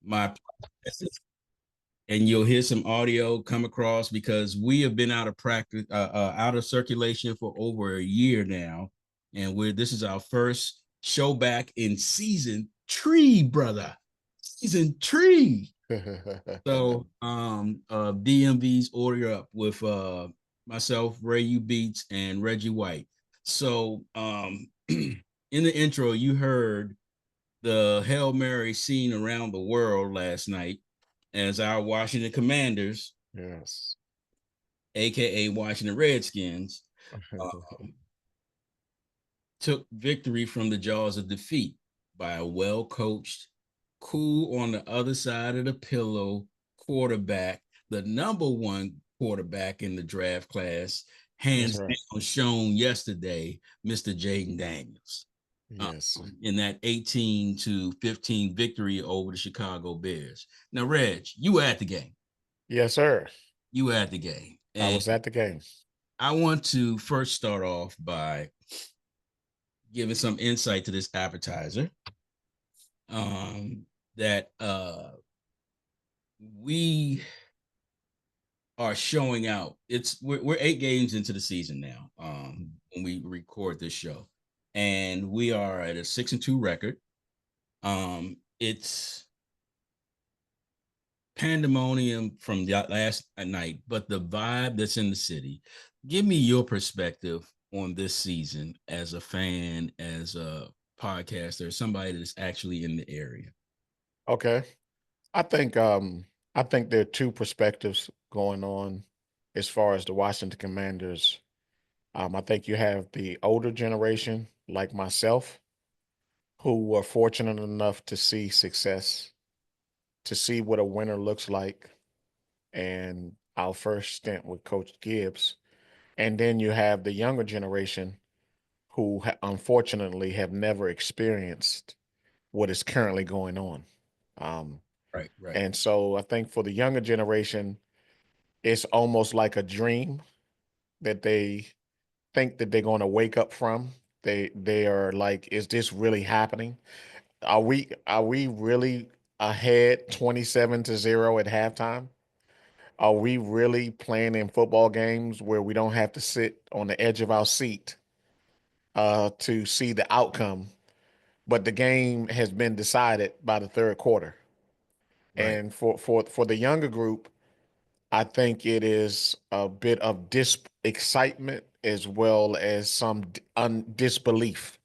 my and you'll hear some audio come across because we have been out of practice, out of circulation for over a year now, and we're this is our first show back in season three, brother. Season three. So, DMV's order up with myself, Rayu Beats, and Reggie White. So, in the intro, you heard the Hail Mary seen around the world last night as our Washington Commanders, Yes. aka Washington Redskins, um, took victory from the jaws of defeat by a well-coached, cool on the other side of the pillow quarterback, the number one quarterback in the draft class, That's hands right. down shown yesterday, Mr. Jaden Daniels. Yes. In that 18-15 victory over the Chicago Bears. Now, Reg, you were at the game. Yes, sir. You were at the game. I And was at the game. I want to first start off by giving some insight to this appetizer. That we are showing out. We're 8 games into the season now. When we record this show, and we are at a 6-2 record. It's pandemonium from the last night, but the vibe that's in the city. Give me your perspective on this season as a fan, as a podcaster, somebody that's actually in the area. Okay. I think um I think there are two perspectives going on as far as the Washington Commanders. I think you have the older generation like myself who were fortunate enough to see success, to see what a winner looks like, and our first stint with Coach Gibbs. And then you have the younger generation who unfortunately have never experienced what is currently going on. Um, Right, right, and so I think for the younger generation, it's almost like a dream that they think that they're going to wake up from. They are like, is this really happening? Are we really ahead 27-0 at halftime? Are we really playing in football games where we don't have to sit on the edge of our seat to see the outcome, but the game has been decided by the third quarter? right. And for the younger group, I think it is a bit of excitement as well as some disbelief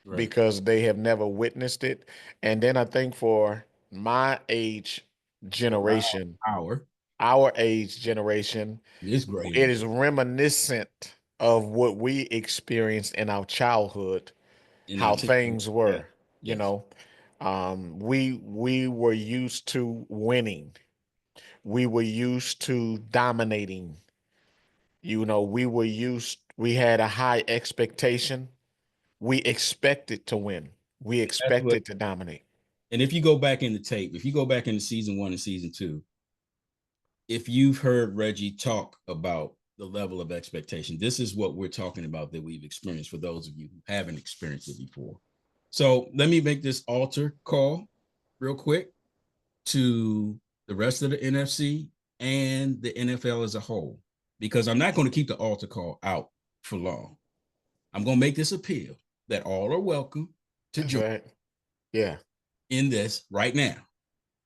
Right. because they have never witnessed it. And then I think for my age Or generation, our our age generation, this great it age is reminiscent of what we experienced in our childhood, in our how team. things Yeah. were. You Yes. know, we were used to winning. We were used to dominating. We had a high expectation. We expected to win. We That's what. expected to dominate. And if you go back in the tape, if you go back into season one and season two, if you've heard Reggie talk about the level of expectation, this is what we're talking about that we've experienced for those of you who haven't experienced it before. So let me make this altar call real quick to the rest of the NFC and the NFL as a whole, because I'm not going to keep the altar call out for long. I'm going to make this appeal that all are welcome to That's join right. Yeah. in this right now.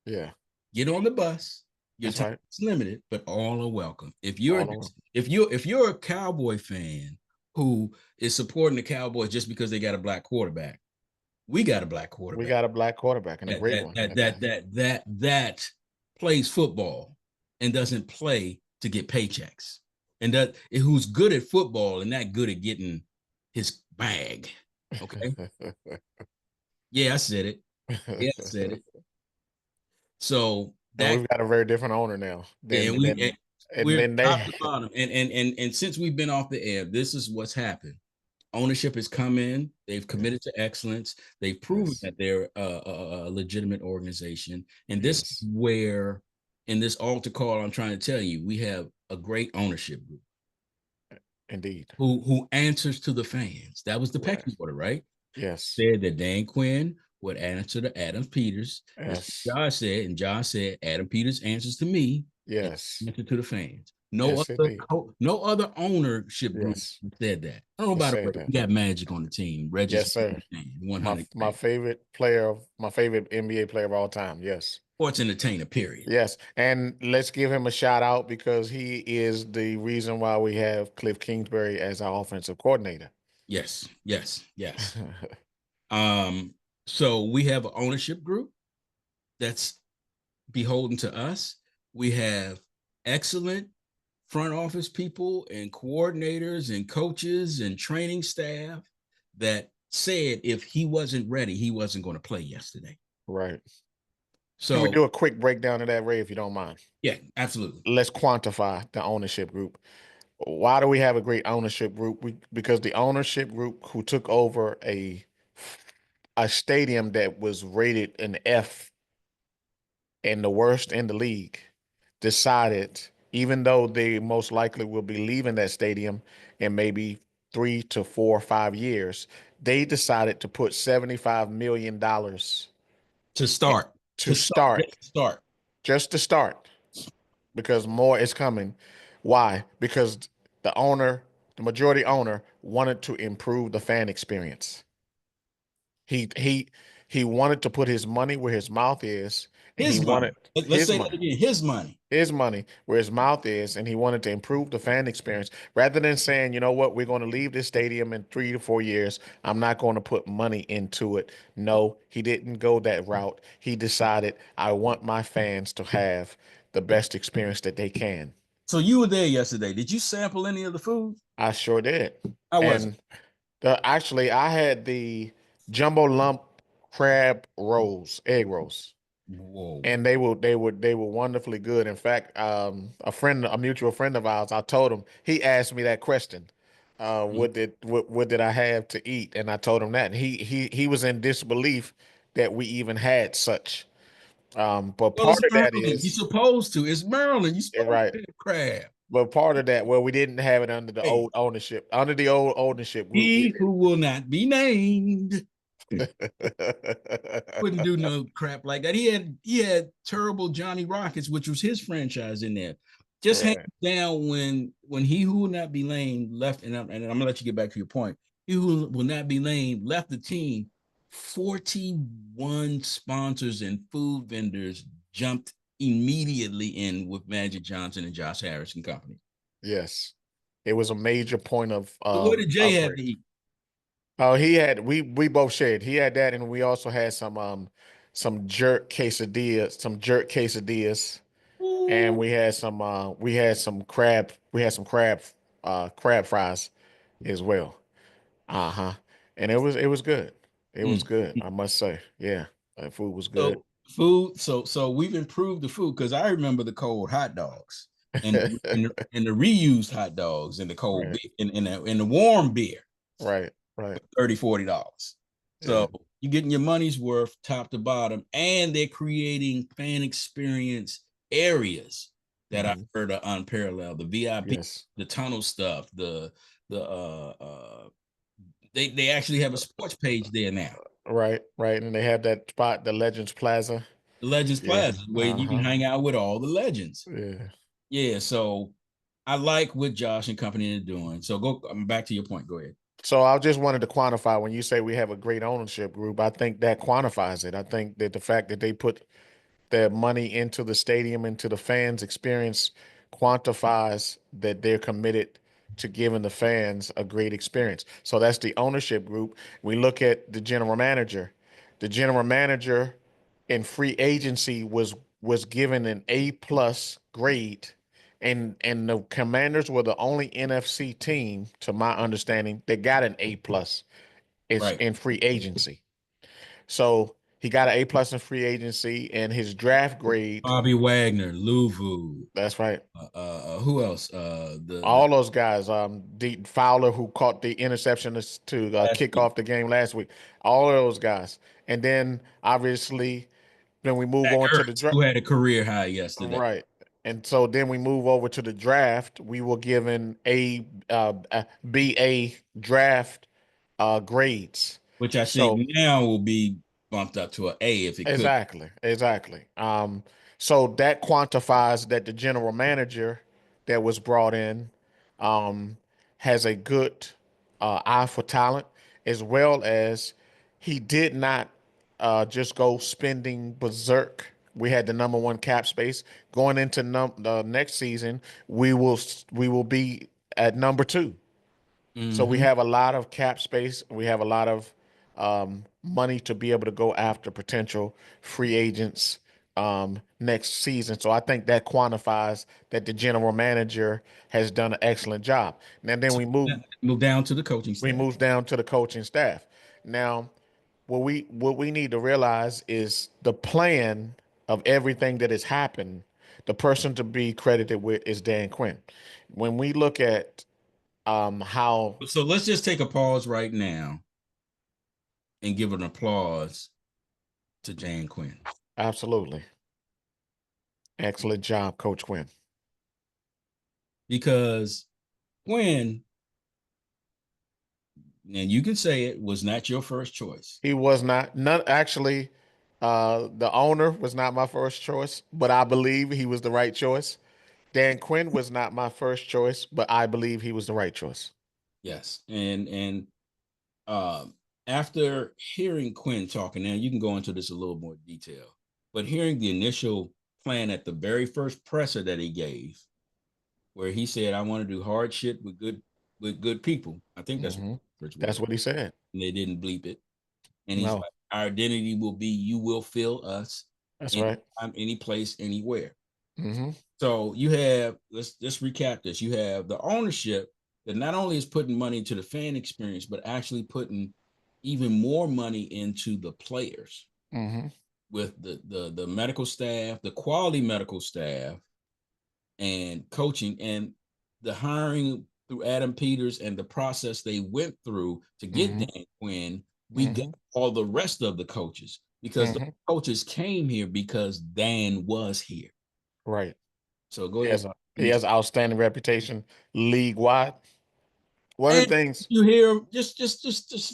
Yeah. Get on the bus. Your That's time right. is limited, but all are welcome. All over. If you're a Cowboy fan who is supporting the Cowboys just because they got a black quarterback, we got a black We quarterback got a black quarterback and a that great that one that at that that. that that that plays football and doesn't play to get paychecks, and that who's good at football and not good at getting his bag. Okay, yeah, I said it. Yeah, I said it. So And that we've got a very different owner now yeah, than than and we're then top they to bottom, and since we've been off the air, this is what's happened. Ownership has come in. They've yeah, committed to excellence. They've proven yes, that they're a legitimate organization. And this is yes, where, in this altar call, I'm trying to tell you, we have a great ownership group indeed. who answers to the fans. That was the Right. pecking order, right? Yes. Said that Dan Quinn would answer to Adam Peters. This is Yes. what Josh said, and Josh said Adam Peters answers to me and Yes. answer to the fans. No Yes, other indeed. no other ownership group Yes. said that. Oh, It by the way, said that. we got Magic on the team. Reggie's Yes, sir. 100 My favorite player of my favorite NBA player of all time. Yes. sports entertainer. Period. Yes. And let's give him a shout out because he is the reason why we have Cliff Kingsbury as our offensive coordinator. Yes, yes, yes. Um, so we have an ownership group that's beholden to us. We have excellent front office people and coordinators and coaches and training staff that said if he wasn't ready, he wasn't going to play yesterday. Right. Can we So, do a quick breakdown of that, Ray, if you don't mind? yeah, absolutely. Let's quantify the ownership group. Why do we have a great ownership group? Because the ownership group who took over a stadium that was rated an F and the worst in the league decided, even though they most likely will be leaving that stadium in maybe 3 to 4 or 5 years, they decided to put $75 million To start, to start, just start. just to start, because more is coming. Why? Because the majority owner, wanted to improve the fan experience. He he he wanted to put his money where his mouth is, and he His wanted money. Let's his say that money. again. His money. His money where his mouth is, and he wanted to improve the fan experience rather than saying, you know what, we're going to leave this stadium in 3 to 4 years. I'm not going to put money into it. No, he didn't go that route. He decided, I want my fans to have the best experience that they can. So you were there yesterday. Did you sample any of the food? I sure did. How was it? And actually, I had the jumbo lump crab rolls, egg rolls. Whoa. And they were wonderfully good. In fact, a mutual friend of ours, I told him, he asked me that question, what did I have to eat? And I told him that, and he was in disbelief that we even had such. But Well, part it's of that Maryland. You're is supposed to. It's Maryland. You're supposed right. to have crab. But part of that, well, we didn't have it under the Hey, old ownership. Under the old ownership group, we he who will not be named did. wouldn't do no crap like that. He had terrible Johnny Rockets, which was his franchise in there. Just hands Right. down when he who will not be named left, and I'm gonna let you get back to your point. He who will not be named left the team. 41 sponsors and food vendors jumped immediately in with Magic Johnson and Josh Harris and company. Yes. It was a major point of So what did Jay have upgrade. to eat? Oh, he had we both shared. He had that, and we also had some jerk quesadillas, and Ooh. we had some crab fries as well. Uh-huh. And it was good. It was Mm. good, I must say. Yeah. That food was good. So food, so we've improved the food because I remember the cold hot dogs and the reused hot dogs and the cold Right. beer and the warm beer, Right. Right. $30-$40. Yeah. So you're getting your money's worth top to bottom, and they're creating fan experience areas that I Hmm. heard are unparalleled. The VIP, Yes. the tunnel stuff, the they actually have a sports page there now. Right. Right. And they have that spot, the Legends Plaza. The Legends Yeah. Plaza, where you can Uh-huh. hang out with all the legends. Yeah. Yeah, so I like what Josh and company are doing. So go back to your point. Go ahead. So I just wanted to quantify when you say we have a great ownership group, I think that quantifies it. I think that the fact that they put their money into the stadium, into the fans' experience, quantifies that they're committed to giving the fans a great experience. So that's the ownership group. We look at the general manager. The general manager in free agency was given an A+ grade, and the Commanders were the only NFC team, to my understanding, that got an A+ is Right. in free agency. So he got an A+ in free agency, and his draft grade. Bobby Wagner, Luvu. That's right. Who else? The All those guys. The Fowler who caught the interception to last kick week, off the game last week. All of those guys, and then obviously, then we move Zach on to the Ertz, draft. who had a career high yesterday, Right. And so then we move over to the draft. We were given a BA draft grades. which I think So now will be. bumped up to an A if it could. Exactly, exactly. So that quantifies that the general manager that was brought in um, has a good eye for talent, as well as he did not just go spending berserk. We had the number one cap space going into the next season. We will be at number two. So we Mm-hmm. have a lot of cap space. We have a lot of money to be able to go after potential free agents next season. So I think that quantifies that the general manager has done an excellent job. And then So move down to the coaching we staff. move down to the coaching staff. Now, what we need to realize is the plan of everything that has happened. The person to be credited with is Dan Quinn. When we look at how So let's just take a pause right now and give an applause to Jan Quinn. absolutely excellent job, Coach Quinn. Because Quinn, and you can say it, was not your first choice. He was not none actually. The owner was not my first choice, but I believe he was the right choice. Dan Quinn was not my first choice, but I believe he was the right choice. Yes. And um, after hearing Quinn talking, now you can go into this a little more detail, but hearing the initial plan at the very first presser that he gave, where he said, "I want to do hard shit with good people." I think that's what Hmm. the first That's word. what he said. And they didn't bleep it. And he's No, like, "Our identity will be you will feel us that's right. anytime, any place, anywhere." Hmm. So you have, let's recap this. You have the ownership that not only is putting money into the fan experience, but actually putting even more money into the players Hmm. with the medical staff, the quality medical staff, and coaching, and the hiring through Adam Peters and the process they went through to get Hmm. Dan Quinn. We got Hmm. all the rest of the coaches because the Hmm. coaches came here because Dan was here. Right. So go He ahead. has a he has an outstanding reputation league wide. One of And the things, you hear him just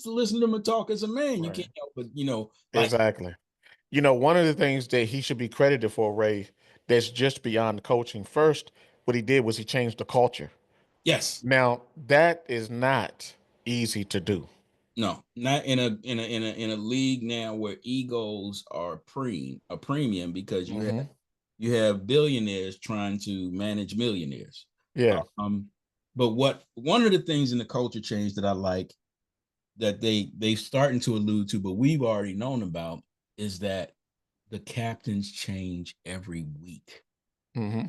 listen to him talk as a man. You right? can't help but like Exactly. One of the things that he should be credited for, Ray, that's just beyond the coaching. First, what he did was he changed the culture. yes, Now, that is not easy to do. no, not in a league now where egos are a premium because Hmm. you have billionaires trying to manage millionaires. Yeah. Um, but what one of the things in the culture change that I like that they starting to allude to, but we've already known about is that the captains change every week. Hmm.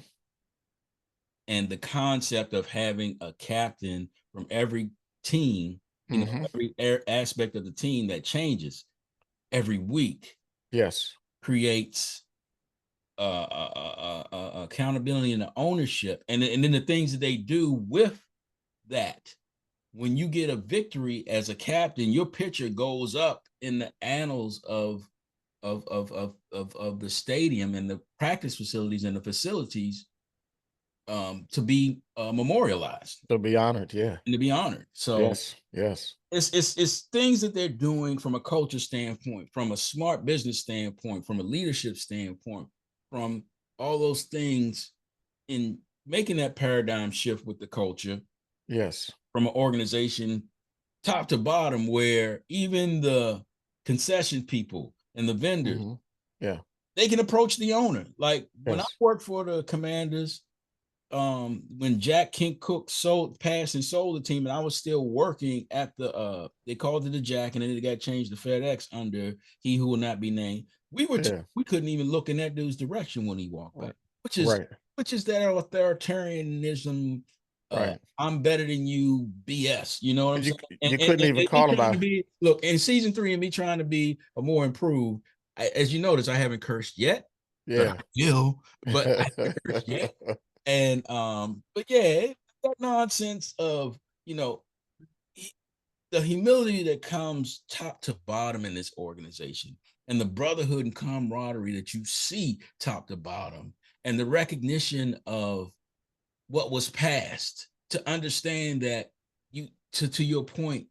And the concept of having a captain from every team, Hmm. every aspect of the team that changes every week Yes. creates accountability and the ownership, and then the things that they do with that. When you get a victory as a captain, your picture goes up in the annals of the stadium and the practice facilities and the facilities to be memorialized To be honored. Yeah. and to be honored. So Yes. Yes. it's things that they're doing from a culture standpoint, from a smart business standpoint, from a leadership standpoint, from all those things in making that paradigm shift with the culture Yes. from an organization top to bottom, where even the concession people and the vendors Hmm. Yeah. they can approach the owner. Like when I Yes. worked for the Commanders, when Jack Kent Cook passed and sold the team, and I was still working at the they called it the Jack, and then it got changed to FedEx under he who will not be named. Yeah. We couldn't even look in that dude's direction when he walked by, Right. which is Right. that authoritarianism. Right. I'm better than you, BS. You know what I'm You saying? you couldn't even And me call him trying to by. be look in season 3 and me trying to be a more improved. As you notice, I haven't cursed yet, but Yeah. I will. But I haven't cursed yet. And but yeah, that nonsense of you know the humility that comes top to bottom in this organization, and the brotherhood and camaraderie that you see top to bottom, and the recognition of what was past, to understand that you to your point,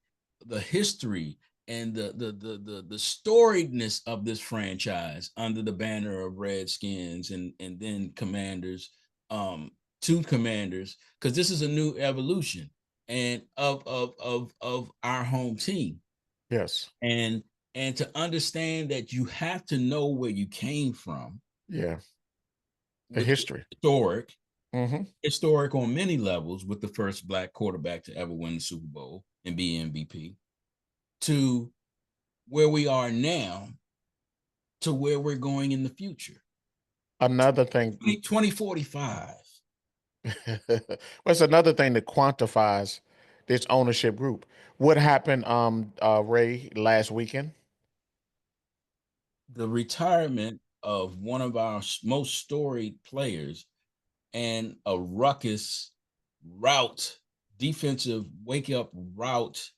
the history and the storiedness of this franchise under the banner of Redskins and then Commanders, to Commanders, because this is a new evolution and of our home team. Yes. And to understand that you have to know where you came from, Yeah. The which is history. historic, Mm-hmm. historic on many levels, with the first Black quarterback to ever win the Super Bowl and be MVP, to where we are now, to where we're going in the future. Another thing, 2045. what's another thing that quantifies this ownership group? What happened, Ray, last weekend? The retirement of one of our most storied players and a ruckus route, defensive wake up route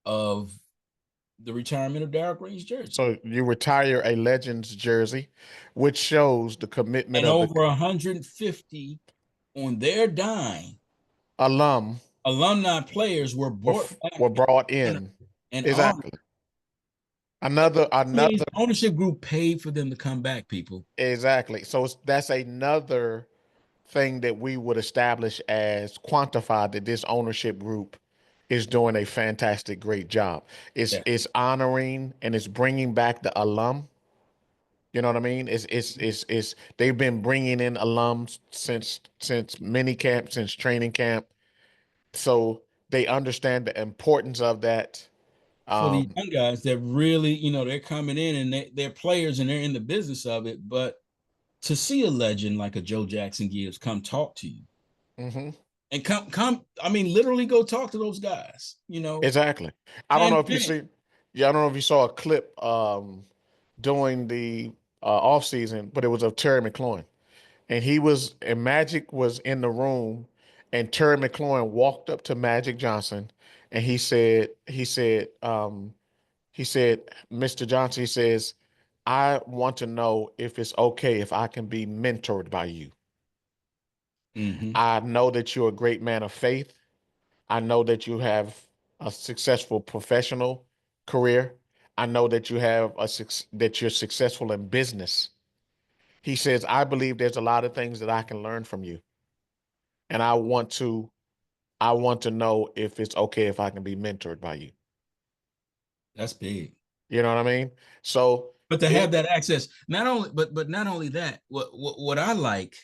of the retirement of Darryl Green's jersey. So you retire a Legends jersey, which shows the commitment And of the over 150 on their dime alum alumni players were brought back were brought and in. honored. Exactly. Another Ownership group paid for them to come back, people. exactly. So that's another thing that we would establish as quantified that this ownership group is doing a fantastic, great job. It's Yeah. it's honoring and it's bringing back the alum. You know what I mean? It's they've been bringing in alums since mini camp, since training camp. So they understand the importance of that. For these Um, young guys that really, they're coming in and they're players and they're in the business of it. But to see a legend like a Joe Jackson Gibbs come talk to you mhm. and I mean, literally go talk to those guys, Exactly. I don't hand know to if you hand. see, yeah, I don't know if you saw a clip during the off season, but it was of Terry McLaurin, and Magic was in the room, and Terry McLaurin walked up to Magic Johnson, and he said, Mr. Johnson, he says, I want to know if it's okay if I can be mentored by you. Mm-hmm. I know that you're a great man of faith. I know that you have a successful professional career. I know that that you're successful in business. He says, I believe there's a lot of things that I can learn from you. And I want to know if it's okay if I can be mentored by you. That's big. You know what I mean? So But to have it that access, not only, but not only that, what I like,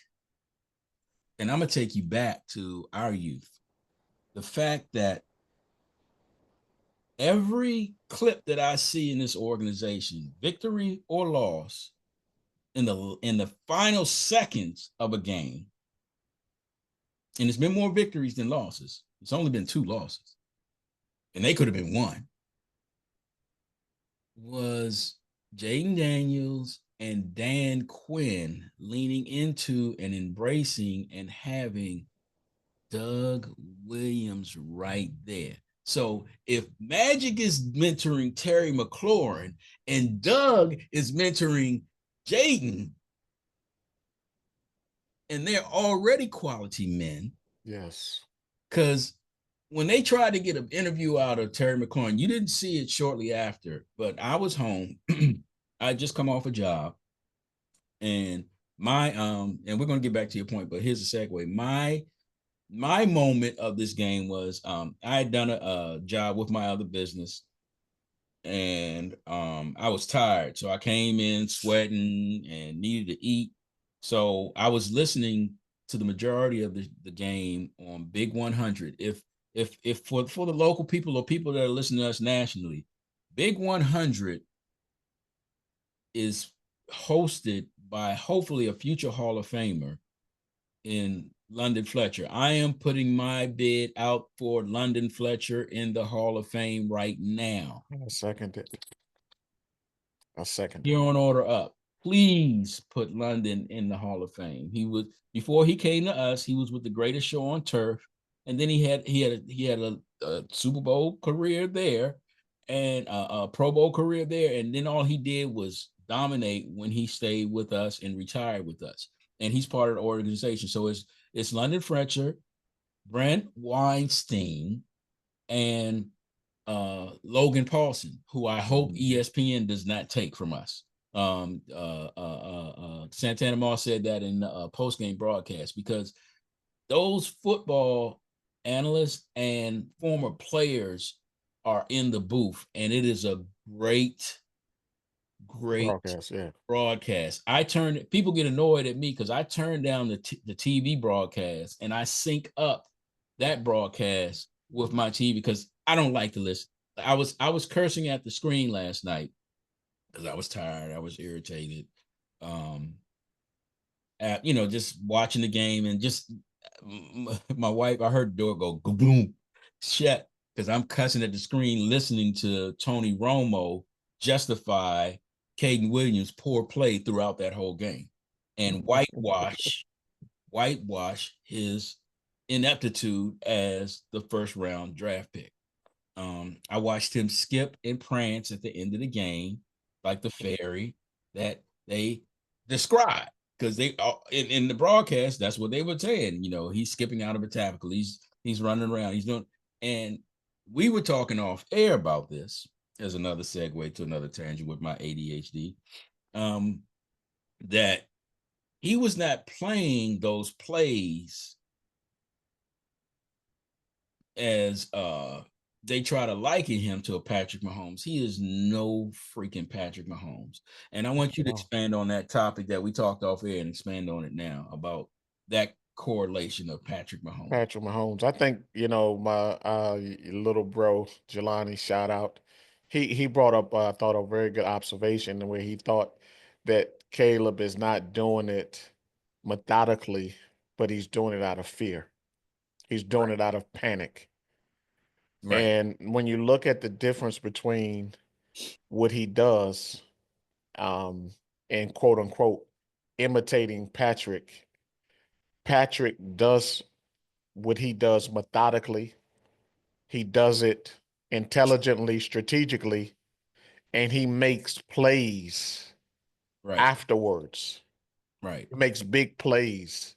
and I'm gonna take you back to our youth, the fact that every clip that I see in this organization, victory or loss, in the final seconds of a game, and it's been more victories than losses. It's only been 2 losses, and they could have been 1. Was Jaden Daniels and Dan Quinn leaning into and embracing and having Doug Williams right there. So if Magic is mentoring Terry McLaurin and Doug is mentoring Jaden, and they're already quality men, yes. because when they tried to get an interview out of Terry McLaurin, you didn't see it shortly after, but I was home. I just come off a job, and and we're gonna get back to your point, but here's a segue. My moment of this game was, I had done a job with my other business, and I was tired, so I came in sweating and needed to eat. So I was listening to the majority of the game on Big 100. If for the local people or people that are listening to us nationally, Big 100 is hosted by hopefully a future Hall of Famer in London Fletcher. I am putting my bid out for London Fletcher in the Hall of Fame right now. I second it. I second Here it. on order up. Please put London in the Hall of Fame. He was, before he came to us, he was with the greatest show on turf, and then he had a Super Bowl career there, and a Pro Bowl career there, and then all he did was dominate when he stayed with us and retired with us. And he's part of the organization. So it's London Fletcher, Brent Weinstein, and Logan Paulson, who I hope ESPN does not take from us. Santana Moss said that in the post-game broadcast, because those football analysts and former players are in the booth, and it is a great broadcast. Yeah. broadcast. People get annoyed at me because I turn down the TV broadcast and I sync up that broadcast with my TV because I don't like to listen. I was cursing at the screen last night because I was tired. I was irritated. Just watching the game, and just my wife, I heard the door go boom, shut, because I'm cussing at the screen listening to Tony Romo justify Caden Williams' poor play throughout that whole game and whitewash his ineptitude as the first round draft pick. I watched him skip and prance at the end of the game like the fairy that they describe, because they in the broadcast, that's what they were saying. He's skipping out of a tackle. He's running around. He's doing, and we were talking off air about this as another segue to another tangent with my ADHD. That he was not playing those plays as they try to liken him to a Patrick Mahomes. He is no freaking Patrick Mahomes. And I want you to expand on that topic that we talked off air and expand on it now about that correlation of Patrick Mahomes. Patrick Mahomes. I think, my little bro, Jelani, shout out. He brought up, I thought, a very good observation where he thought that Caleb is not doing it methodically, but he's doing it out of fear. He's doing it out of panic. Right. And when you look at the difference between what he does and quote unquote imitating Patrick, Patrick does what he does methodically. He does it intelligently, strategically, and he makes plays afterwards. Right. He makes big plays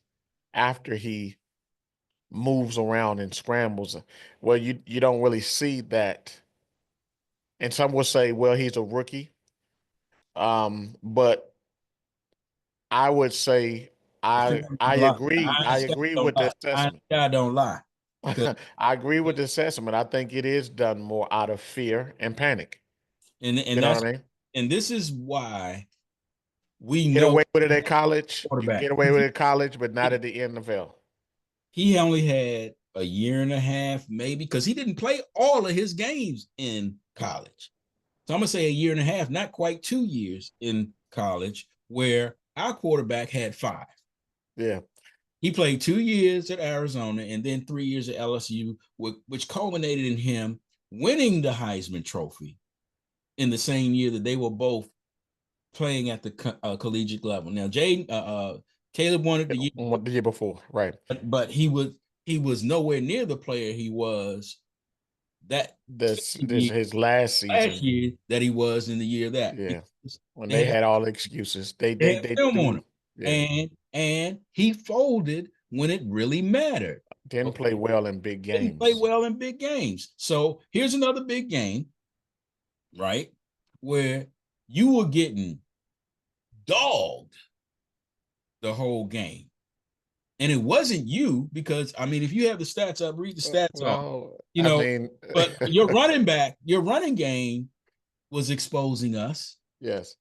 after he moves around and scrambles. Well, you don't really see that. And some will say, well, he's a rookie. But I would say I agree. I agree with the assessment. I don't lie. I agree with the assessment. I think it is done more out of fear and panic. And You know what I mean? And this is why we Get know away with it at college. You quarterback. get away with it at college, but not at the NFL. He only had a year and a half, maybe, because he didn't play all of his games in college. So I'm going to say a year and a half, not quite 2 years in college, where our quarterback had 5. Yeah. He played 2 years at Arizona and then 3 years at LSU, which culminated in him winning the Heisman Trophy in the same year that they were both playing at the collegiate level. Now, Caleb won it the year before, right? But he was nowhere near the player he was this his last year that he was in the year that. Yeah, when they had all the excuses, they film on him. Yeah. And he folded when it really mattered. Didn't play well in big games. Didn't play well in big games. So here's another big game, right, where you were getting dogged the whole game. And it wasn't you, because if you have the stats up, read the stats off. But your running game was exposing us. Yes.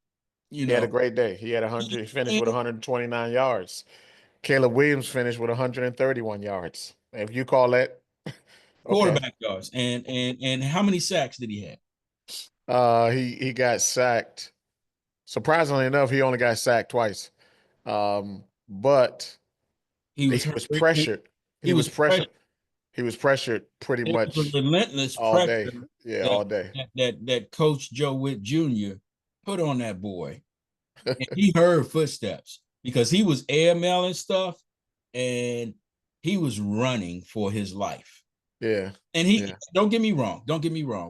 He had a great day. He had 100. He finished with 129 yards. Caleb Williams finished with 131 yards. If you call that quarterback yards, and how many sacks did he have? He got sacked. Surprisingly enough, he only got sacked twice. But he was pressured. He was pressured. He was pressured pretty much. Relentless all pressure. Day. Yeah, all day. That Coach Joe Witt Jr. put on that boy. And he heard footsteps because he was AML stuff, and he was running for his life. Yeah. And don't get me wrong.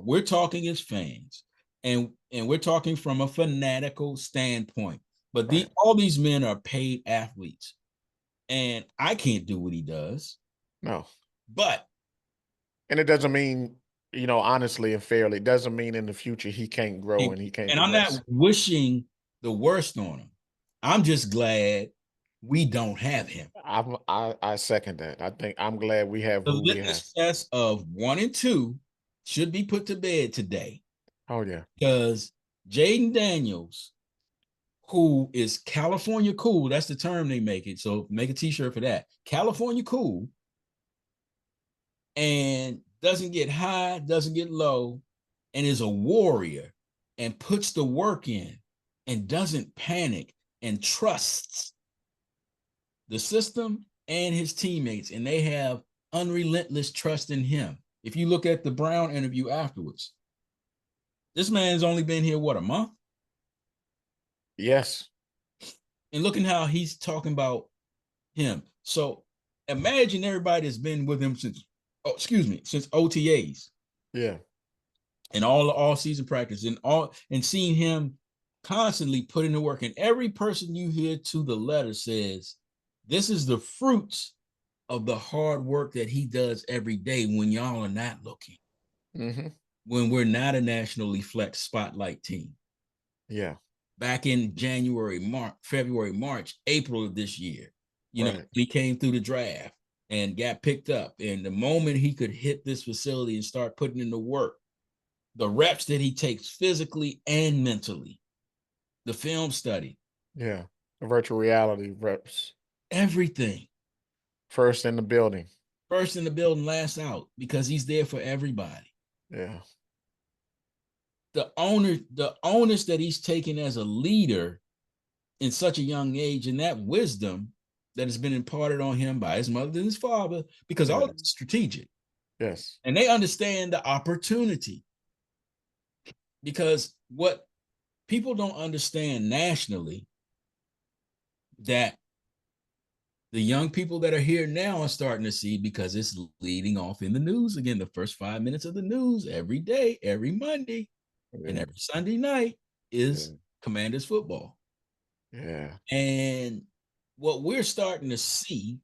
We're talking as fans, and we're talking from a fanatical standpoint. But all these men are paid athletes. And I can't do what he does. No. And it doesn't mean honestly and fairly, it doesn't mean in the future he can't grow and he can't And I'm not progress. wishing the worst on him. I'm just glad we don't have him. I second that. I think I'm glad we have The who we have. litmus test of 1 and 2 should be put to bed today Oh yeah. because Jaden Daniels, who is California cool, that's the term they make it. So make a t-shirt for that. California cool, and doesn't get high, doesn't get low, and is a warrior and puts the work in and doesn't panic and trusts the system and his teammates, and they have unrelentless trust in him. If you look at the Brown interview afterwards, this man's only been here, what, a month? Yes. And looking how he's talking about him. So imagine everybody that's been with him since OTAs. Yeah. And all the all-season practice and seeing him constantly put in the work. And every person you hear to the letter says, this is the fruits of the hard work that he does every day when y'all are not looking. Mm-hmm. When we're not a nationally flexed spotlight team. Yeah. Back in January, February, March, April of this year, right. He came through the draft and got picked up. And the moment he could hit this facility and start putting in the work, the reps that he takes physically and mentally, the film study. Yeah. The virtual reality reps. Everything. First in the building. First in the building, last out, because he's there for everybody. Yeah. The onus that he's taken as a leader in such a young age, and that wisdom that has been imparted on him by his mother and his father, because all of it's strategic. Yes. And they understand the opportunity. Because what people don't understand nationally, that the young people that are here now are starting to see, because it's leading off in the news again, the first 5 minutes of the news every day, every Monday, and every Sunday night is Commanders football. Yeah. And what we're starting to see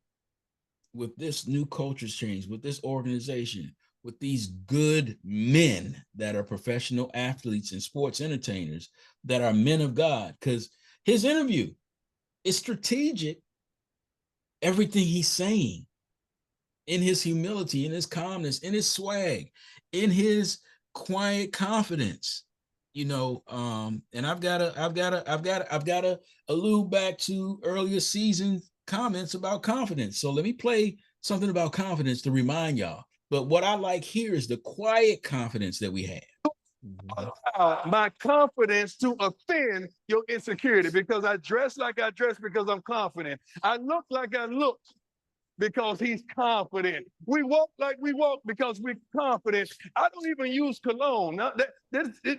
with this new culture change, with this organization, with these good men that are professional athletes and sports entertainers that are men of God, because his interview is strategic. Everything he's saying, in his humility, in his calmness, in his swag, in his quiet confidence, and I've gotta allude back to earlier season comments about confidence. So let me play something about confidence to remind y'all. But what I like here is the quiet confidence that we have. My confidence to offend your insecurity, because I dress like I dress because I'm confident. I look like I look because he's confident. We walk like we walk because we're confident. I don't even use cologne. Now,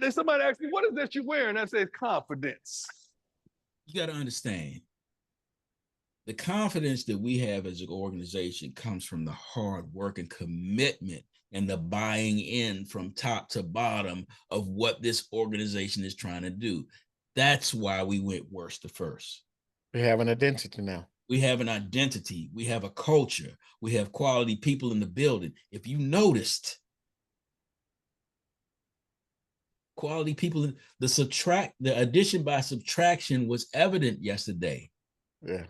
somebody asked me, what is that you're wearing? I said, confidence. You got to understand, the confidence that we have as an organization comes from the hard work and commitment and the buying in from top to bottom of what this organization is trying to do. That's why we went worst to first. We have an identity now. We have an identity. We have a culture. We have quality people in the building. If you noticed, quality people, the addition by subtraction was evident yesterday. Yeah.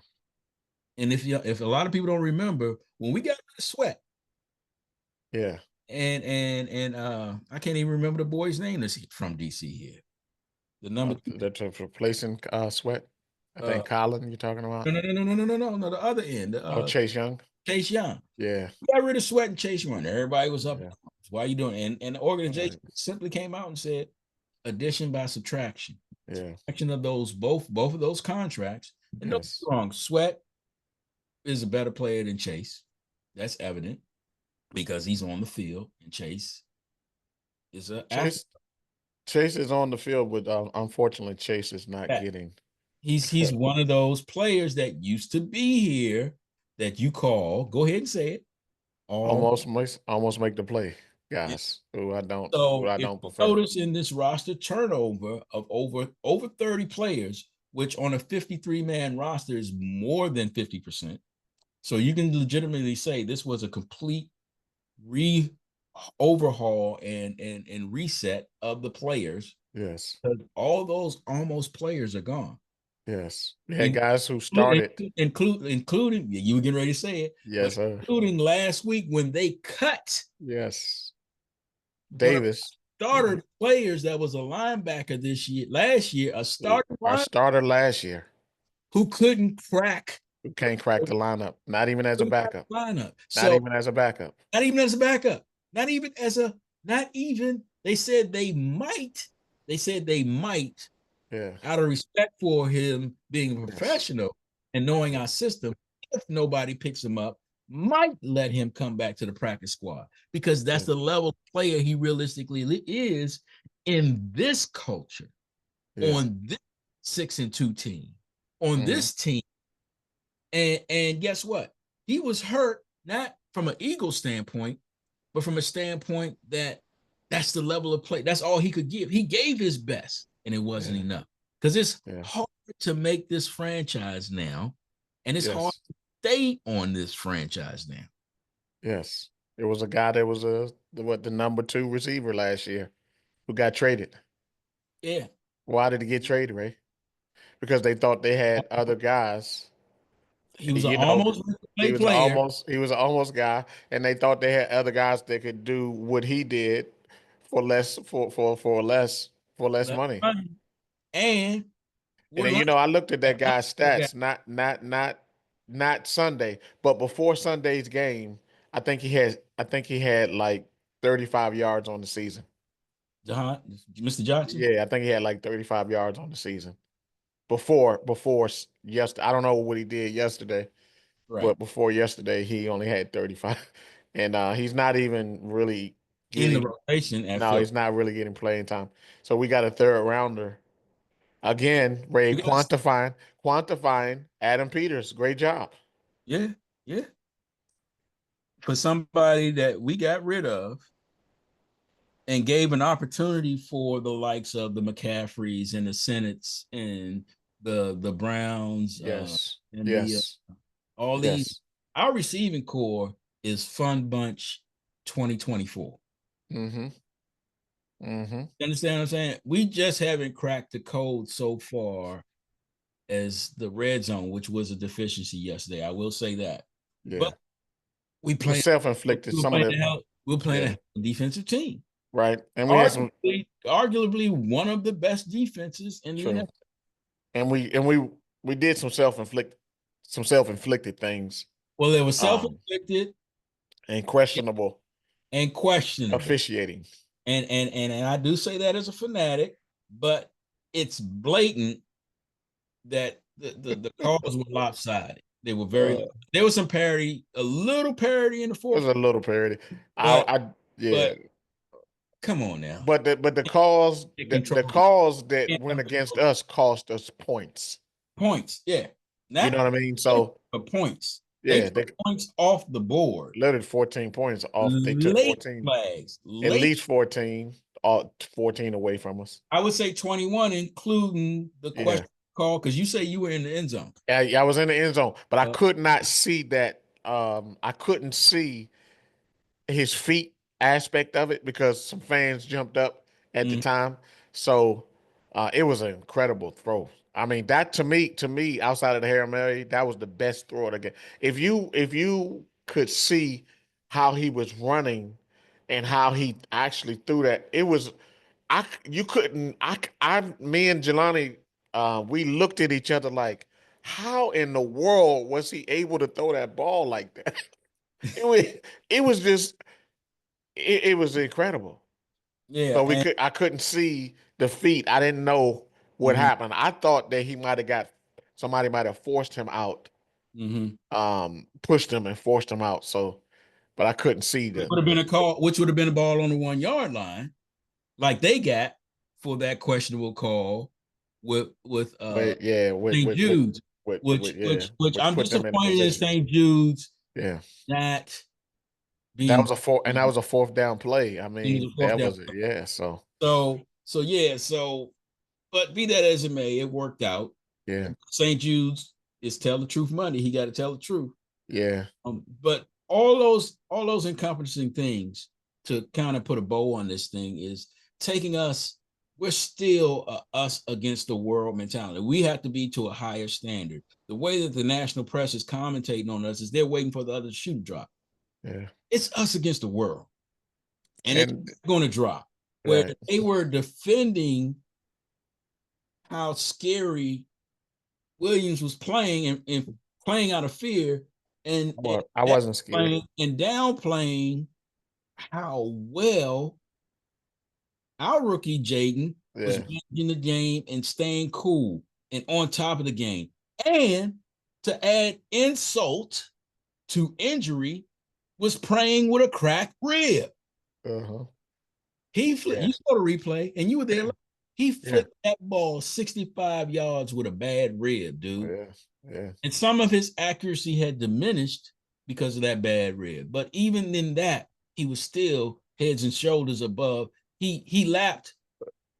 And if a lot of people don't remember, when we got rid of Sweat, yeah, and I can't even remember the boy's name that's from DC here. The number that's replacing Sweat. I think Colin, you're talking about. No. The other end. Chase Young. Chase Young. Yeah. We got rid of Sweat and Chase Young. Everybody was up. Yeah. Why are you doing? And the organization simply came out and said, addition by subtraction. Yeah. Subtraction of those both of those contracts. And don't be wrong, Sweat is a better player than Chase. That's evident because he's on the field, and Chase is a Chase is on the field, but unfortunately, Chase is not getting. He's one of those players that used to be here that you call. Go ahead and say it. Almost make the play, guys. Who I don't prefer. Notice in this roster turnover of over 30 players, which on a 53-man roster is more than 50%. So you can legitimately say this was a complete overhaul and reset of the players. Yes. All those almost players are gone. Yes. We had guys who started. Including, you were getting ready to say it. Yes, sir. Including last week when they cut. Yes. Davis. Starter players that was a linebacker last year, a starter Our starter last year. Who couldn't crack. Who can't crack the lineup. Not even as a backup. Lineup. Not even as a backup. Not even as a backup. They said they might. Yeah. Out of respect for him being a professional and knowing our system, if nobody picks him up, might let him come back to the practice squad, because that's the level of player he realistically is in this culture, on this 6-2 team, on this team. And guess what? He was hurt, not from an ego standpoint, but from a standpoint that that's the level of play. That's all he could give. He gave his best, and it wasn't enough. Because it's hard to make this franchise now, and it's hard to stay on this franchise now. Yes. There was a guy that was the number 2 receiver last year who got traded. Yeah. Why did he get traded, Ray? Because they thought they had other guys. He was almost an almost guy, and they thought they had other guys that could do what he did for less money. And then, I looked at that guy's stats, not Sunday, but before Sunday's game, I think he had like 35 yards on the season. Mr. Johnson? Yeah, I think he had like 35 yards on the season. Before yesterday, I don't know what he did yesterday, but before yesterday, he only had 35, and he's not even really getting in the rotation. He's not really getting playing time. So we got a third rounder again. Ray, quantifying Adam Peters. Great job. Yeah. For somebody that we got rid of and gave an opportunity for the likes of the McCaffreys and the Senates and the Browns. All these. Our receiving core is Fun Bunch 2024. You understand what I'm saying? We just haven't cracked the code so far as the red zone, which was a deficiency yesterday. I will say that. Yeah. But we play self-inflicted. We're playing a defensive team. Right. And we arguably one of the best defenses in the NFL. And we did some self-inflicted things. Well, it was self-inflicted and questionable officiating. And I do say that as a fanatic, but it's blatant that the calls were lopsided. They were there was some parity, a little parity in the fourth. There was a little parity. But come on now. But the calls that went against us cost us points. Yeah. You know what I mean? So points. Yeah, they points off the board. Literally 14 points off. They took 14 flags. At least 14 away from us. I would say 21, including the question call, because you say you were in the end zone. Yeah, I was in the end zone, but I could not see that. I couldn't see his feet aspect of it because some fans jumped up at the time. So it was an incredible throw. I mean, that to me, outside of the Hail Mary, that was the best throw of the game. If you could see how he was running and how he actually threw that, it was me and Jelani, we looked at each other like, how in the world was he able to throw that ball like that? It was incredible. Yeah. So I couldn't see the feet. I didn't know what happened. I thought that somebody might have forced him out, pushed him and forced him out. So, but I couldn't see that. Would have been a call, which would have been a ball on the 1 yard line, like they got for that questionable call with St. Jude's, which I'm disappointed in St. Jude's. Yeah, that was a fourth down play. I mean, So, but be that as it may, it worked out. Yeah. St. Jude's is tell the truth Monday. He got to tell the truth. Yeah. But all those encompassing things to kind of put a bow on this thing is taking us. We're still us against the world mentality. We have to be to a higher standard. The way that the national press is commentating on us is they're waiting for the other shoe to drop. Yeah. It's us against the world. And it's going to drop. Where right. they were defending how scary Williams was playing and playing out of fear and I wasn't scared. And downplaying how well our rookie Jaden was managing the game and staying cool and on top of the game. And to add insult to injury, was playing with a cracked rib. He flipped. You saw the replay, and you were there. He flipped that ball 65 yards with a bad rib, dude. Yeah. And some of his accuracy had diminished because of that bad rib. But even in that, he was still heads and shoulders above. He lapped.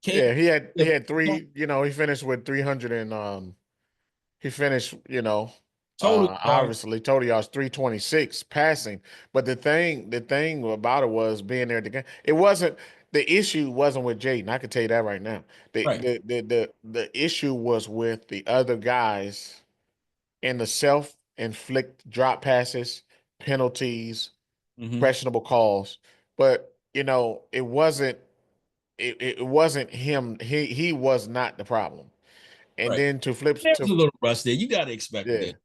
Yeah, he had three. You know, he finished with 300 and he finished. You know, obviously total yards 326 passing. But the thing about it was being there at the game. It wasn't. The issue wasn't with Jaden. I can tell you that right now. The issue was with the other guys in the self-inflict drop passes, penalties, questionable calls. But you know, it wasn't him. He was not the problem. And then to flip, there's a little rust there. You got to expect it.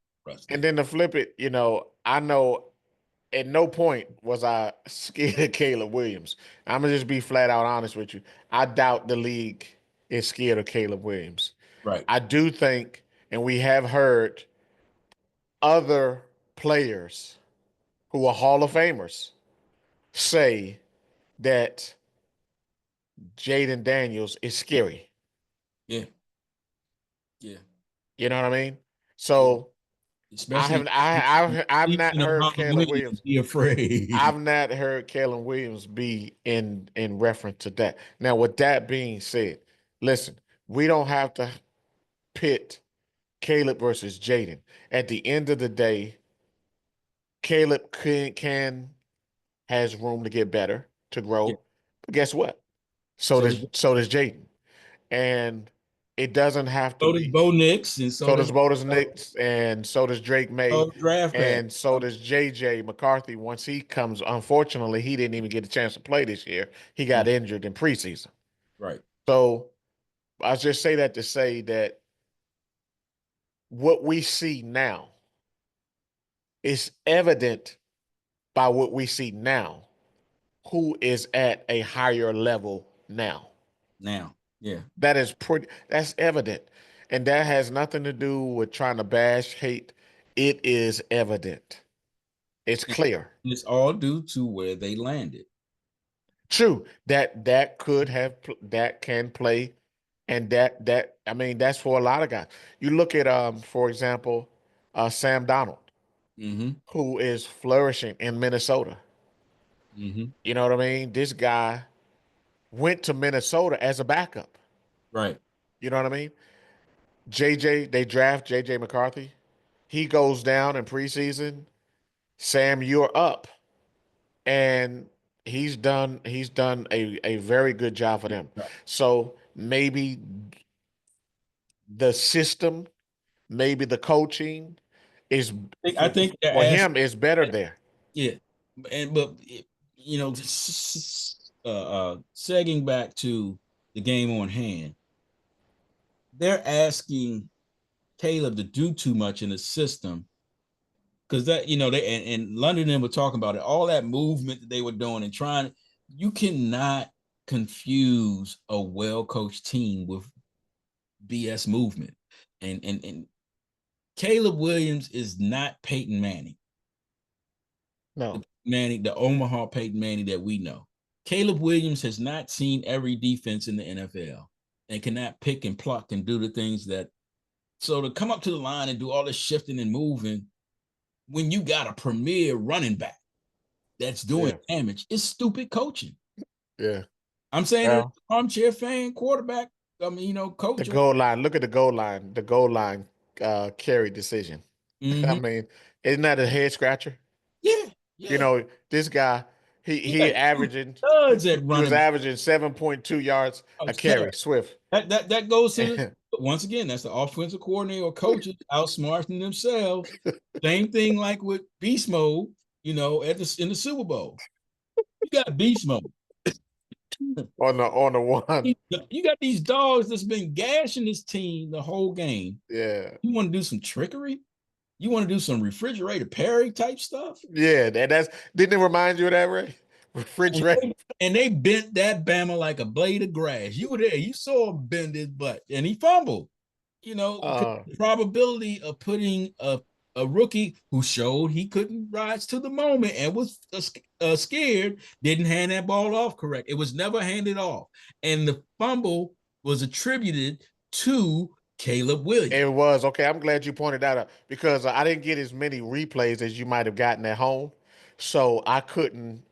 And then to flip it, you know, I know. At no point was I scared of Caleb Williams. I'm gonna just be flat out honest with you. I doubt the league is scared of Caleb Williams. Right. I do think, and we have heard other players who are Hall of Famers say that Jaden Daniels is scary. Yeah. You know what I mean? So especially I've not heard Caleb Williams be afraid. I've not heard Caleb Williams be in reference to that. Now, with that being said, listen, we don't have to pit Caleb versus Jaden. At the end of the day, Caleb has room to get better, to grow. Yeah. But guess what? So does Jaden. And it doesn't have to be. Bo Nix, and so does Bo Nix, and so does Drake May, and so does JJ McCarthy. Once he comes, unfortunately, he didn't even get a chance to play this year. He got injured in preseason. Right. So I just say that to say that what we see now is evident by what we see now, who is at a higher level now. Yeah. That's evident. And that has nothing to do with trying to bash, hate. It is evident. It's clear. And it's all due to where they landed. True. That can play, and that I mean that's for a lot of guys. You look at for example, Sam Donald, who is flourishing in Minnesota. You know what I mean? This guy went to Minnesota as a backup. Right. You know what I mean? They draft JJ McCarthy. He goes down in preseason. Sam, you're up. And he's done a very good job for them. Right. So maybe the system, maybe the coaching is I think for him is better there. Yeah. But you know, segging back to the game on hand, they're asking Caleb to do too much in the system because that, you know, they and London and were talking about it, all that movement that they were doing and trying. You cannot confuse a well-coached team with BS movement. And Caleb Williams is not Peyton Manning. No. The Omaha Peyton Manning that we know. Caleb Williams has not seen every defense in the NFL and cannot pick and pluck and do the things that. So to come up to the line and do all this shifting and moving when you got a premier running back that's doing damage, it's stupid coaching. Yeah. I'm saying it, armchair fan, quarterback. I mean, you know, coach. The goal line. Look at the goal line. The goal line carry decision. I mean, isn't that a head scratcher? Yeah. You know, this guy, He averaging studs at he was running. averaging 7.2 yards a carry. Swift. That goes to the, once again, that's the offensive coordinator or coaches outsmarting themselves. Same thing like with beast mode, you know, in the Super Bowl. You got beast mode. on the one. You got these dogs that's been gashing this team the whole game. Yeah. You want to do some trickery? You want to do some refrigerator Perry type stuff? Yeah, that's didn't it remind you of that, Ray? Refrigerator. And they bent that Bama like a blade of grass. You were there. You saw him bend his butt, and he fumbled. You know, the probability of putting a rookie who showed he couldn't rise to the moment and was scared, didn't hand that ball off correct. It was never handed off. And the fumble was attributed to Caleb Williams. It was. Okay, I'm glad you pointed that out because I didn't get as many replays as you might have gotten at home. So I couldn't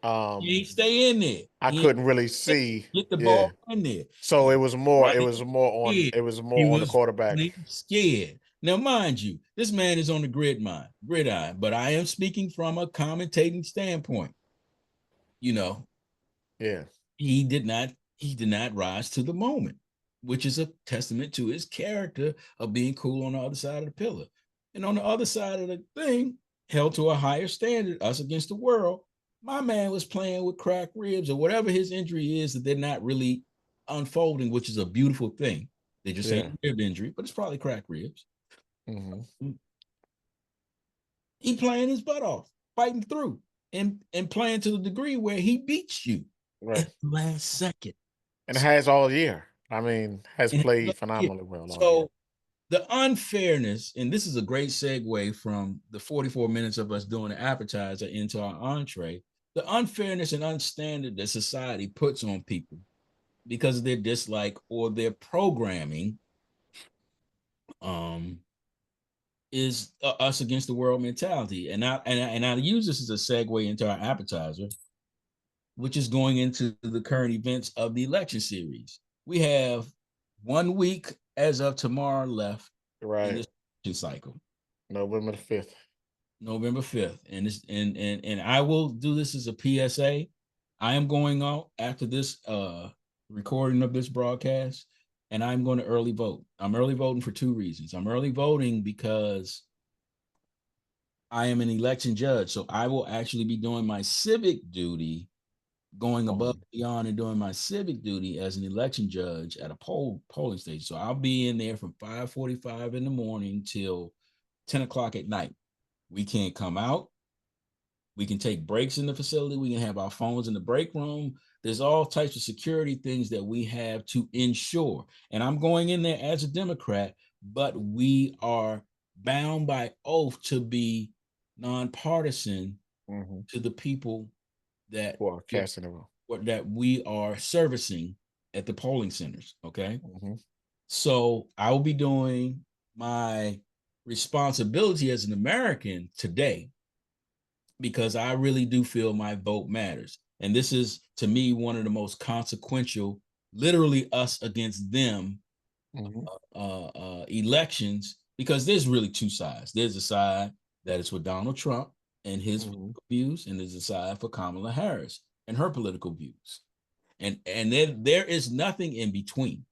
you stay in there. I couldn't really see. Get the ball in there. So it was more on the quarterback. Scared. Now, mind you, this man is on the gridiron, but I am speaking from a commentating standpoint. You know, he did not rise to the moment, which is a testament to his character of being cool on the other side of the pillar. And on the other side of the thing, held to a higher standard, us against the world, my man was playing with cracked ribs or whatever his injury is that they're not really unfolding, which is a beautiful thing. They just saying rib injury, but it's probably cracked ribs. Mm-hmm. He playing his butt off, fighting through, and playing to the degree where he beats you at the last second. And has all year. I mean, has played phenomenally well. So the unfairness, and this is a great segue from the 44 minutes of us doing the appetizer into our entree, the unfairness and unstandard that society puts on people because of their dislike or their programming is us against the world mentality. And I use this as a segue into our appetizer, which is going into the current events of the election series. We have 1 week as of tomorrow left in this election cycle. November 5th. November 5th. And I will do this as a PSA. I am going out after this recording of this broadcast, and I'm going to early vote. I'm early voting for two reasons. I'm early voting because I am an election judge, so I will actually be doing my civic duty, going above and beyond and doing my civic duty as an election judge at a polling station. So I'll be in there from 5:45 in the morning till 10 o'clock at night. We can't come out. We can take breaks in the facility. We can have our phones in the break room. There's all types of security things that we have to ensure. And I'm going in there as a Democrat, but we are bound by oath to be nonpartisan to the people that that we are servicing at the polling centers. Okay. So I will be doing my responsibility as an American today because I really do feel my vote matters. And this is, to me, one of the most consequential, literally us against them elections, because there's really two sides. There's a side that is with Donald Trump and his views, and there's a side for Kamala Harris and her political views. And there is nothing in between.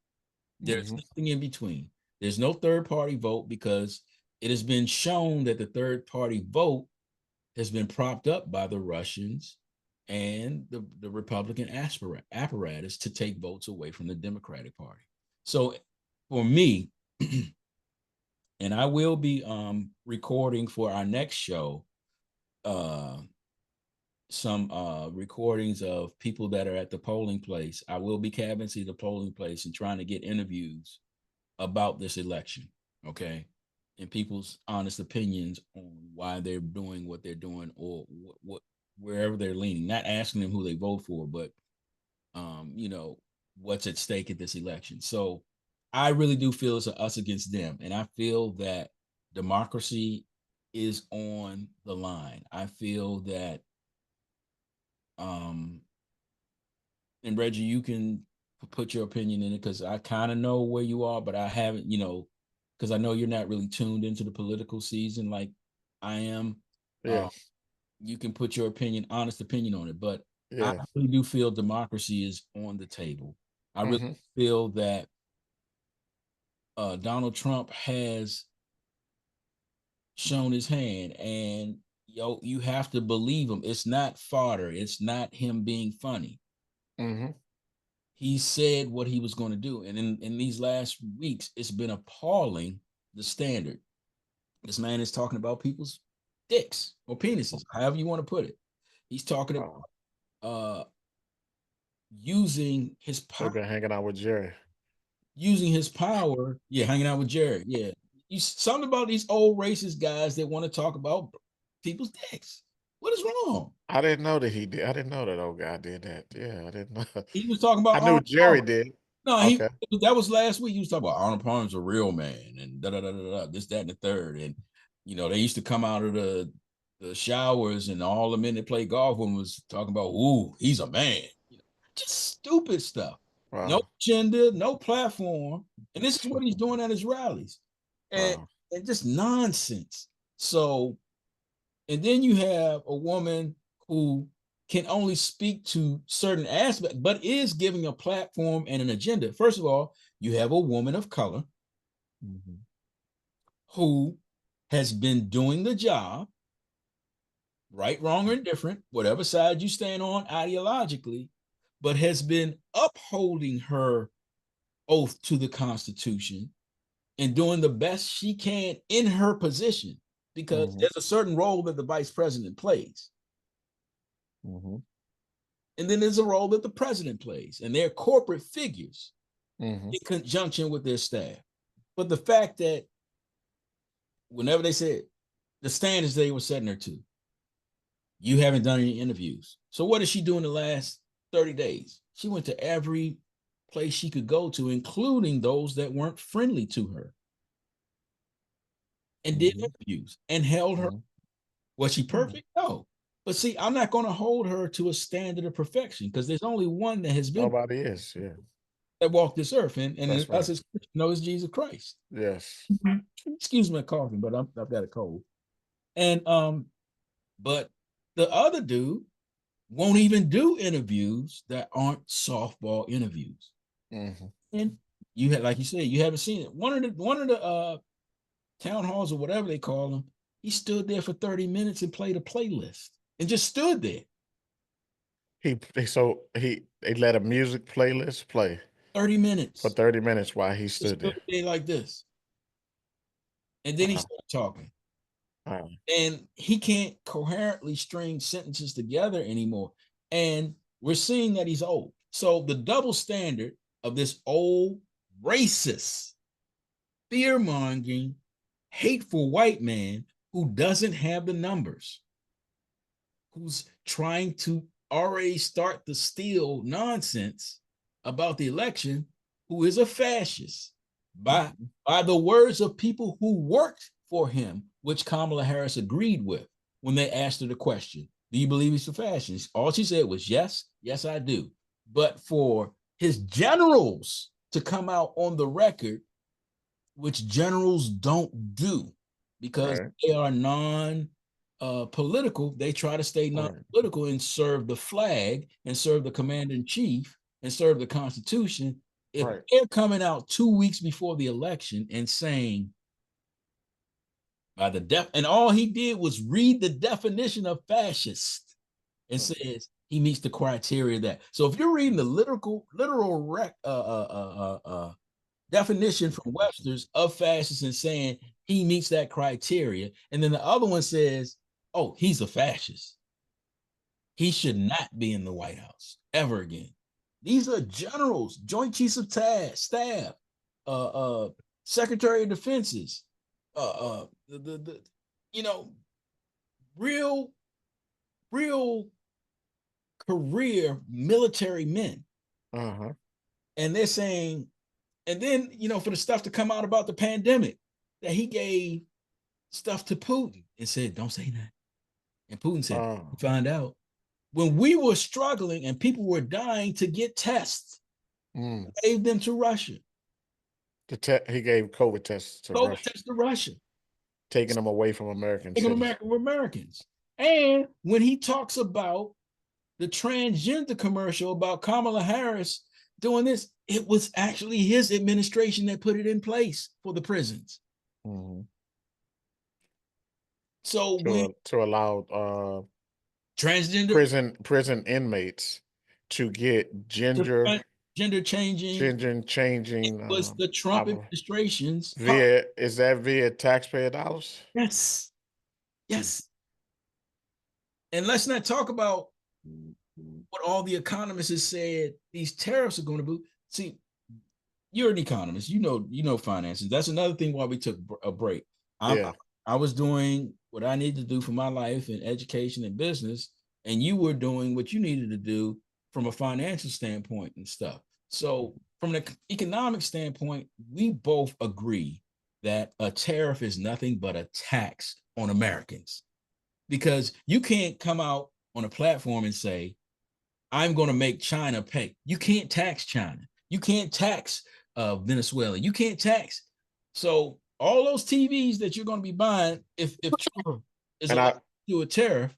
There's nothing in between. There's no third party vote because it has been shown that the third party vote has been propped up by the Russians and the Republican apparatus to take votes away from the Democratic Party. So for me, and I will be recording for our next show some recordings of people that are at the polling place. I will be canvassing the polling place and trying to get interviews about this election, okay? And people's honest opinions on why they're doing what they're doing or what wherever they're leaning. Not asking them who they vote for, but you know, what's at stake at this election. So I really do feel it's us against them, and I feel that democracy is on the line. I feel that and Reggie, you can put your opinion in it because I kind of know where you are, but I haven't, you know, because I know you're not really tuned into the political season like I am. Yeah. You can put your opinion, honest opinion on it. But I Yeah. really do feel democracy is on the table. I really feel that Donald Trump has shown his hand, and you have to believe him. It's not fodder. It's not him being funny. He said what he was going to do, and in these last weeks, it's been appalling. The standard. This man is talking about people's dicks or penises, however you want to put it. He's talking about using his power. They've been hanging out with Jerry. Using his power, hanging out with Jared. Yeah. Something about these old racist guys that want to talk about people's dicks. What is wrong? I didn't know that he did. I didn't know that old guy did that. Yeah, I didn't know. He was talking about I knew Jerry did. No, Okay. That was last week. He was talking about Arnold Palmer's a real man and this, that, and the third. And they used to come out of the showers, and all the men that play golf with him was talking about, ooh, he's a man. Just stupid stuff. Wow. No agenda, no platform. And this is what he's doing at his rallies. And just nonsense. So, and then you have a woman who can only speak to certain aspects, but is giving a platform and an agenda. First of all, you have a woman of color who has been doing the job, right, wrong, or indifferent, whatever side you stand on ideologically, but has been upholding her oath to the Constitution and doing the best she can in her position, because there's a certain role that the vice president plays. And then there's a role that the president plays, and they're corporate figures in conjunction with their staff. But the fact that whenever they said the standards they were setting her to, you haven't done any interviews. So what did she do in the last 30 days? She went to every place she could go to, including those that weren't friendly to her, and did interviews and held her. Was she perfect? No. But see, I'm not going to hold her to a standard of perfection, because there's only one that has been. Nobody is, that walked this earth, and That's us right. as Christians know is Jesus Christ. Yes. Excuse my coughing, but I've got a cold. And but the other dude won't even do interviews that aren't softball interviews. And you had, like you said, you haven't seen it. One of the town halls or whatever they call them, he stood there for 30 minutes and played a playlist and just stood there. They let a music playlist play 30 minutes for 30 minutes while he stood there like this. And then he started talking. Wow. And he can't coherently string sentences together anymore. And we're seeing that he's old. So the double standard of this old racist, fear-mongering, hateful white man who doesn't have the numbers, who's trying to already start the steal nonsense about the election, who is a fascist by the words of people who worked for him, which Kamala Harris agreed with when they asked her the question, do you believe he's a fascist? All she said was, yes, I do. But for his generals to come out on the record, which generals don't do, because they are non-political, they try to stay non-political and serve the flag and serve the commander-in-chief and serve the Constitution. If they're coming out 2 weeks before the election and saying, and all he did was read the definition of fascist and says he meets the criteria of that. So if you're reading the literal definition from Webster's of fascist and saying he meets that criteria, and then the other one says, oh, he's a fascist, he should not be in the White House ever again. These are generals, Joint Chiefs of Staff, Secretary of Defenses, real career military men. And they're saying, and then, for the stuff to come out about the pandemic, that he gave stuff to Putin and said, don't say that. And Putin said, find out. When we were struggling and people were dying to get tests, he gave them to Russia. He gave COVID tests to Russia. Taking them away from Americans. Americans. And when he talks about the transgender commercial about Kamala Harris doing this, it was actually his administration that put it in place for the prisons. Mhm. So when To allow transgender prison inmates to get gender changing changing was the Trump administration's is that via taxpayer dollars? Yes. Yes. And let's not talk about what all the economists have said these tariffs are going to do. See, you're an economist, you know finances. That's another thing why we took a break. I was doing what I needed to do for my life and education and business, and you were doing what you needed to do from a financial standpoint and stuff. So from an economic standpoint, we both agree that a tariff is nothing but a tax on Americans, because you can't come out on a platform and say, I'm going to make China pay. You can't tax China. You can't tax Venezuela. You can't tax. So all those TVs that you're going to be buying, if Trump is allowed to do a tariff,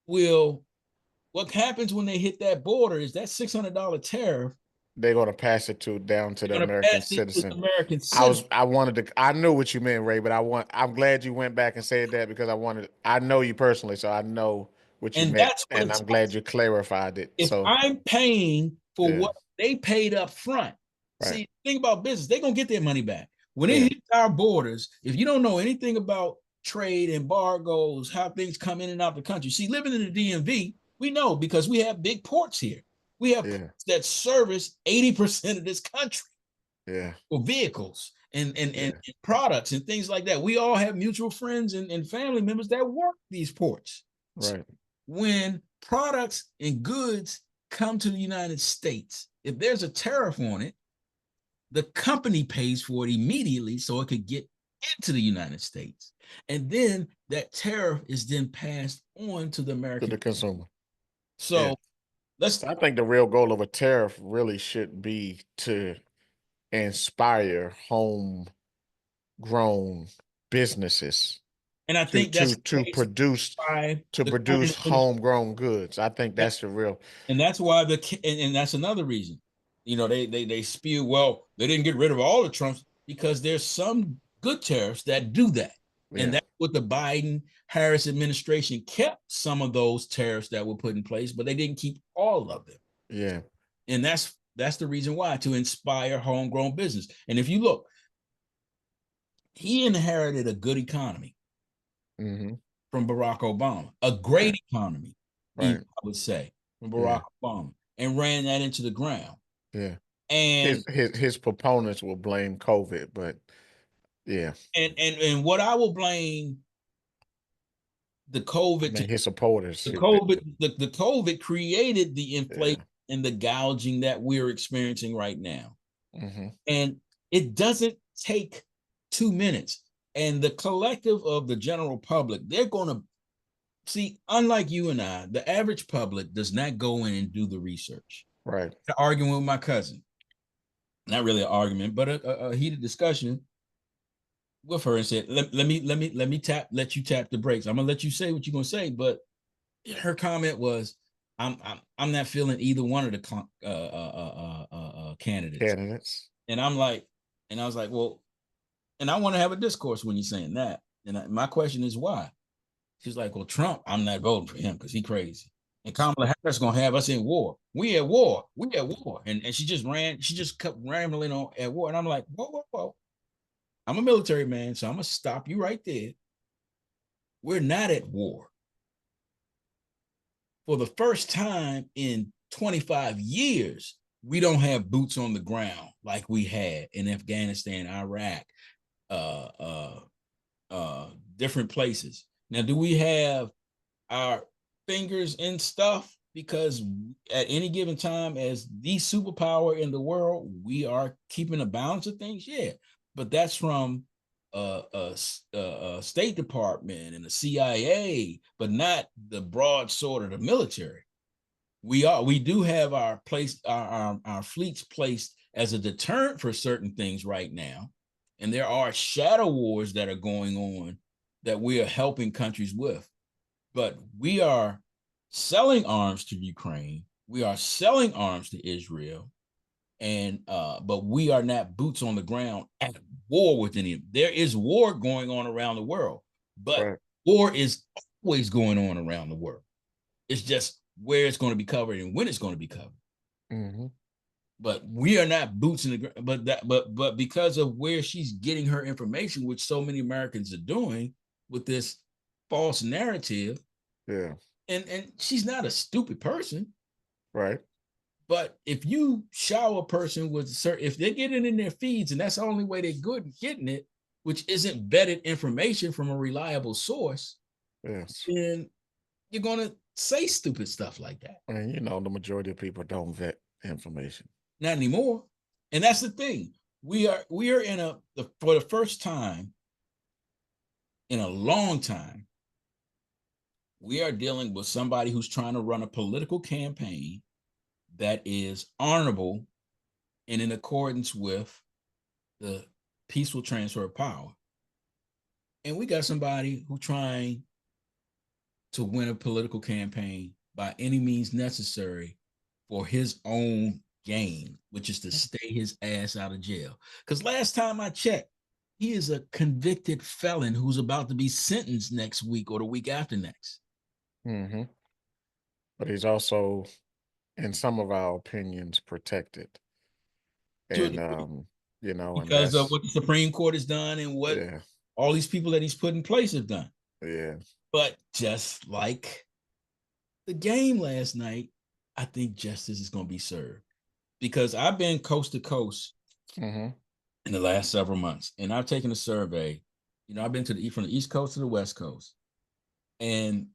what happens when they hit that border is that $600 tariff. They're going to pass it down to the American citizen. I knew what you meant, Ray, but I'm glad you went back and said that, because I know you personally, so I know what you meant, and I'm glad you clarified it. If I'm paying for what they paid up front, right. See, think about business, they're going to get their money back. When it hits our borders, if you don't know anything about trade, embargoes, how things come in and out the country, see, living in the DMV, we know, because we have big ports here. We have ports that service 80% of this country for vehicles and products and things like that. We all have mutual friends and family members that work these ports. Right. When products and goods come to the United States, if there's a tariff on it, the company pays for it immediately so it could get into the United States. And then that tariff is then passed on to the American consumer. So I think the real goal of a tariff really should be to inspire homegrown businesses. And I think that's to produce homegrown goods. I think that's the real. And that's why and that's another reason. They spew, well, they didn't get rid of all the Trumps, because there's some good tariffs that do that. And that's what the Biden-Harris administration kept some of those tariffs that were put in place, but they didn't keep all of them. Yeah. And that's the reason why, to inspire homegrown business. And if you look, he inherited a good economy from Barack Obama, a great economy, I would say, from Barack Obama, and ran that into the ground. Yeah. And his proponents will blame COVID, but and what I will blame the COVID, his supporters, the COVID created the inflation and the gouging that we're experiencing right now. And it doesn't take 2 minutes. And the collective of the general public, they're going to see, unlike you and I, the average public does not go in and do the research. Right. Arguing with my cousin, not really an argument, but a heated discussion with her, and said, let you tap the brakes. I'm gonna let you say what you're gonna say, but her comment was, I'm not feeling either one of the candidates. And I was like, well, and I want to have a discourse when you're saying that. And my question is why? She's like, well, Trump, I'm not voting for him because he's crazy. And Kamala Harris gonna have us in war. We at war. And she just kept rambling on at war. And I'm like, whoa. I'm a military man, so I'm gonna stop you right there. We're not at war. For the first time in 25 years, we don't have boots on the ground like we had in Afghanistan, Iraq, different places. Now, do we have our fingers in stuff? Because at any given time, as the superpower in the world, we are keeping a balance of things. Yeah, but that's from a State Department and the CIA, but not the broad sword of the military. We do have our fleets placed as a deterrent for certain things right now, and there are shadow wars that are going on that we are helping countries with. But we are selling arms to Ukraine. We are selling arms to Israel. And but we are not boots on the ground at war with any. There is war going on around the world, but war is always going on around the world. It's just where it's going to be covered and when it's going to be covered. Mm-hmm. But we are not boots in the ground. But because of where she's getting her information, which so many Americans are doing with this false narrative. Yeah. And she's not a stupid person. Right. But if you shower a person with certain, if they're getting in their feeds and that's the only way they're good at getting it, which isn't vetted information from a reliable source, yes, then you're going to say stupid stuff like that. And the majority of people don't vet information. Not anymore. And that's the thing. We are for the first time in a long time, we are dealing with somebody who's trying to run a political campaign that is honorable and in accordance with the peaceful transfer of power. And we got somebody who's trying to win a political campaign by any means necessary for his own gain, which is to stay his ass out of jail. Because last time I checked, he is a convicted felon who's about to be sentenced next week or the week after next. Mm-hmm. But he's also, in some of our opinions, protected. And, because of what the Supreme Court has done and what all these people that he's put in place have done. Yeah. But just like the game last night, I think justice is going to be served. Because I've been coast to coast in the last several months, and I've taken a survey. I've been from the East Coast to the West Coast, and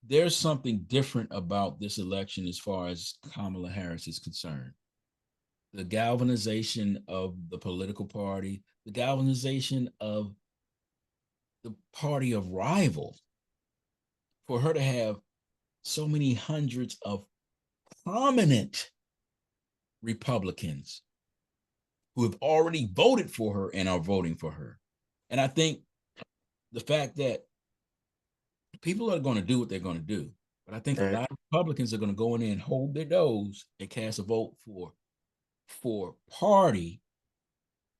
there's something different about this election as far as Kamala Harris is concerned. The galvanization of the political party, the galvanization of the party of rivals, for her to have so many hundreds of prominent Republicans who have already voted for her and are voting for her. And I think the fact that people are going to do what they're going to do, but I think a lot of Republicans are going to go in there and hold their nose and cast a vote for party,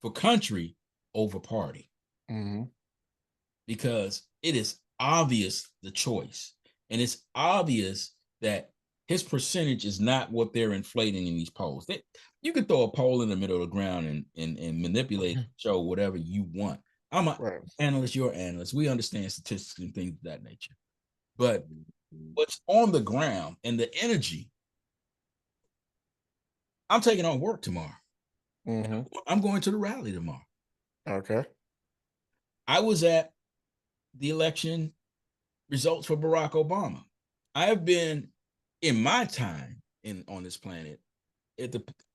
for country over party. Mm-hmm. Because it is obvious the choice. And it's obvious that his percentage is not what they're inflating in these polls. You can throw a poll in the middle of the ground and manipulate, show whatever you want. I'm an analyst, you're an analyst. We understand statistics and things of that nature. But what's on the ground and the energy, I'm taking on work tomorrow. Mm-hmm. I'm going to the rally tomorrow. Okay. I was at the election results for Barack Obama. I have been in my time on this planet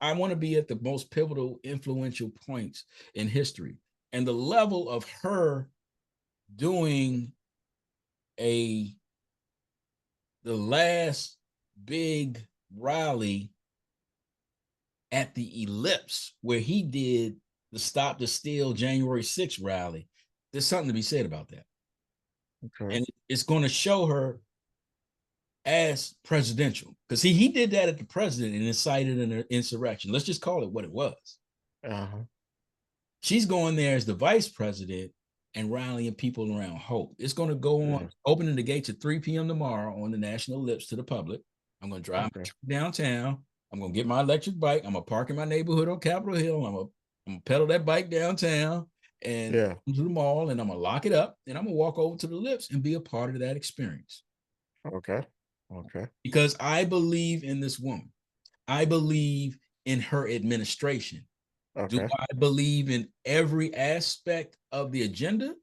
I want to be at the most pivotal, influential points in history. And the level of her doing the last big rally at the Ellipse, where he did the Stop the Steal January 6th rally, there's something to be said about that. Okay. And it's going to show her as presidential, because he did that at the president and incited an insurrection. Let's just call it what it was. She's going there as the vice president and rallying people around hope. It's going to go on, opening the gates at 3 p.m. tomorrow on the National Ellipse to the public. I'm going to drive downtown. I'm going to get my electric bike. I'm going to park in my neighborhood on Capitol Hill. I'm going to pedal that bike downtown and to the mall, and I'm going to lock it up, and I'm going to walk over to the Ellipse and be a part of that experience. Okay. Because I believe in this woman. I believe in her administration. Okay. Do I believe in every aspect of the agenda?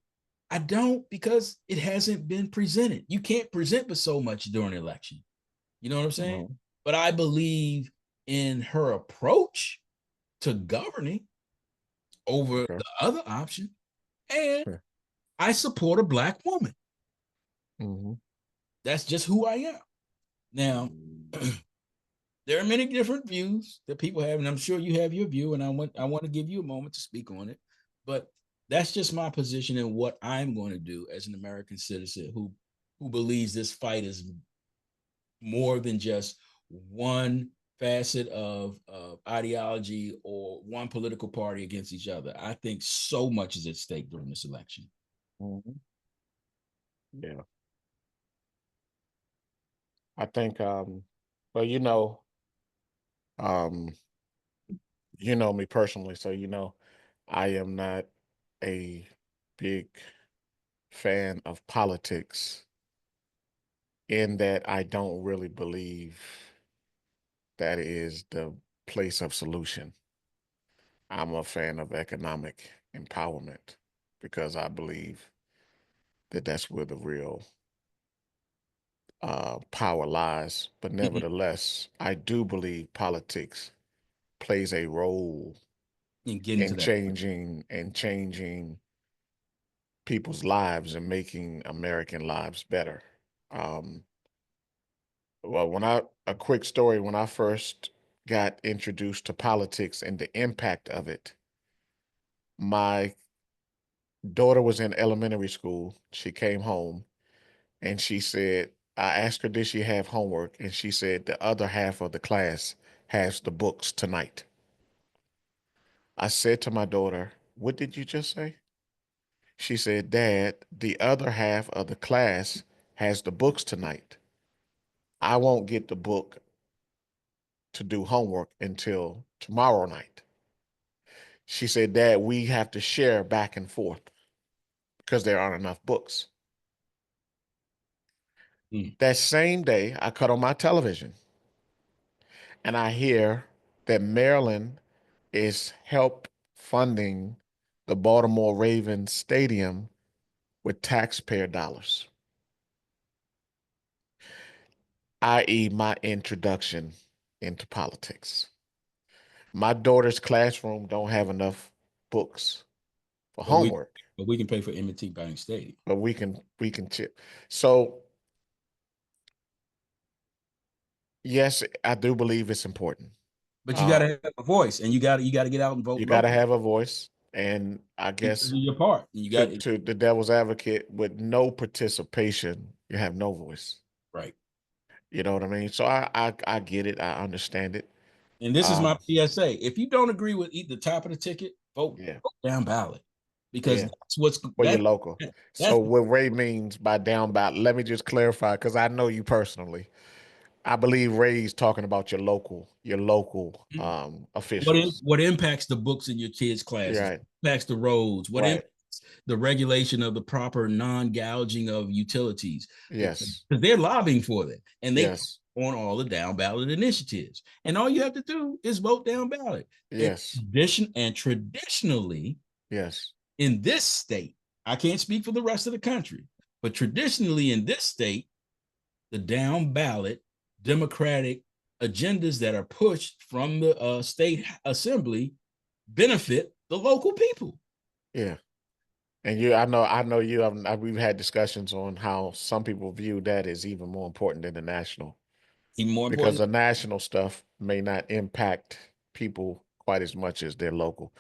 I don't, because it hasn't been presented. You can't present with so much during an election. You know what I'm saying? Mm-hmm. But I believe in her approach to governing over the other option. And I support a Black woman. Mm-hmm. That's just who I am. Now, there are many different views that people have, and I'm sure you have your view, and I want to give you a moment to speak on it. But that's just my position and what I'm going to do as an American citizen who believes this fight is more than just one facet of ideology or one political party against each other. I think so much is at stake during this election. Mm-hmm. Yeah. I think, well, um, you know me personally, so I am not a big fan of politics in that I don't really believe that is the place of solution. I'm a fan of economic empowerment because I believe that that's where the real power lies. But nevertheless, I do believe politics plays a role And getting to in that. changing people's lives and making American lives better. Um, well, a quick story, when I first got introduced to politics and the impact of it, my daughter was in elementary school. She came home and she said, I asked her, did she have homework? And she said, the other half of the class has the books tonight. I said to my daughter, what did you just say? She said, Dad, the other half of the class has the books tonight. I won't get the book to do homework until tomorrow night. She said, Dad, we have to share back and forth because there aren't enough books. Mm. That same day, I cut on my television and I hear that Maryland is help funding the Baltimore Ravens stadium with taxpayer dollars, i.e., my introduction into politics. My daughter's classroom don't have enough books for But we homework, but we can pay for M&T Bank Stadium. but we can chip. So yes, I do believe it's important. But you got to have a voice, and you got to get out and vote You got to locally have a voice, and I because guess of your part. You got to the devil's advocate, with no participation, you have no voice. right. You know what I mean? So I get it. I understand it. And this is my Um, PSA. If you don't agree with the top of the ticket, yeah, vote down ballot because yeah, that's what's for your local. So that's what Ray means by down ballot, let me just clarify because I know you personally. I believe Ray's talking about your local officials. what impacts the books in your kids' classes, Right, impacts the roads, what right. impacts the regulation of the proper non-gouging of utilities. Yes, Because they're lobbying for that. And they yes, on all the down ballot initiatives. And all you have to do is vote down ballot. yes, And traditionally, yes, in this state, I can't speak for the rest of the country, but traditionally in this state, the down ballot Democratic agendas that are pushed from the state assembly benefit the local people. yeah. And I know you. We've had discussions on how some people view that as even more important than the national, Even more because important, the national stuff may not impact people quite as much as their local.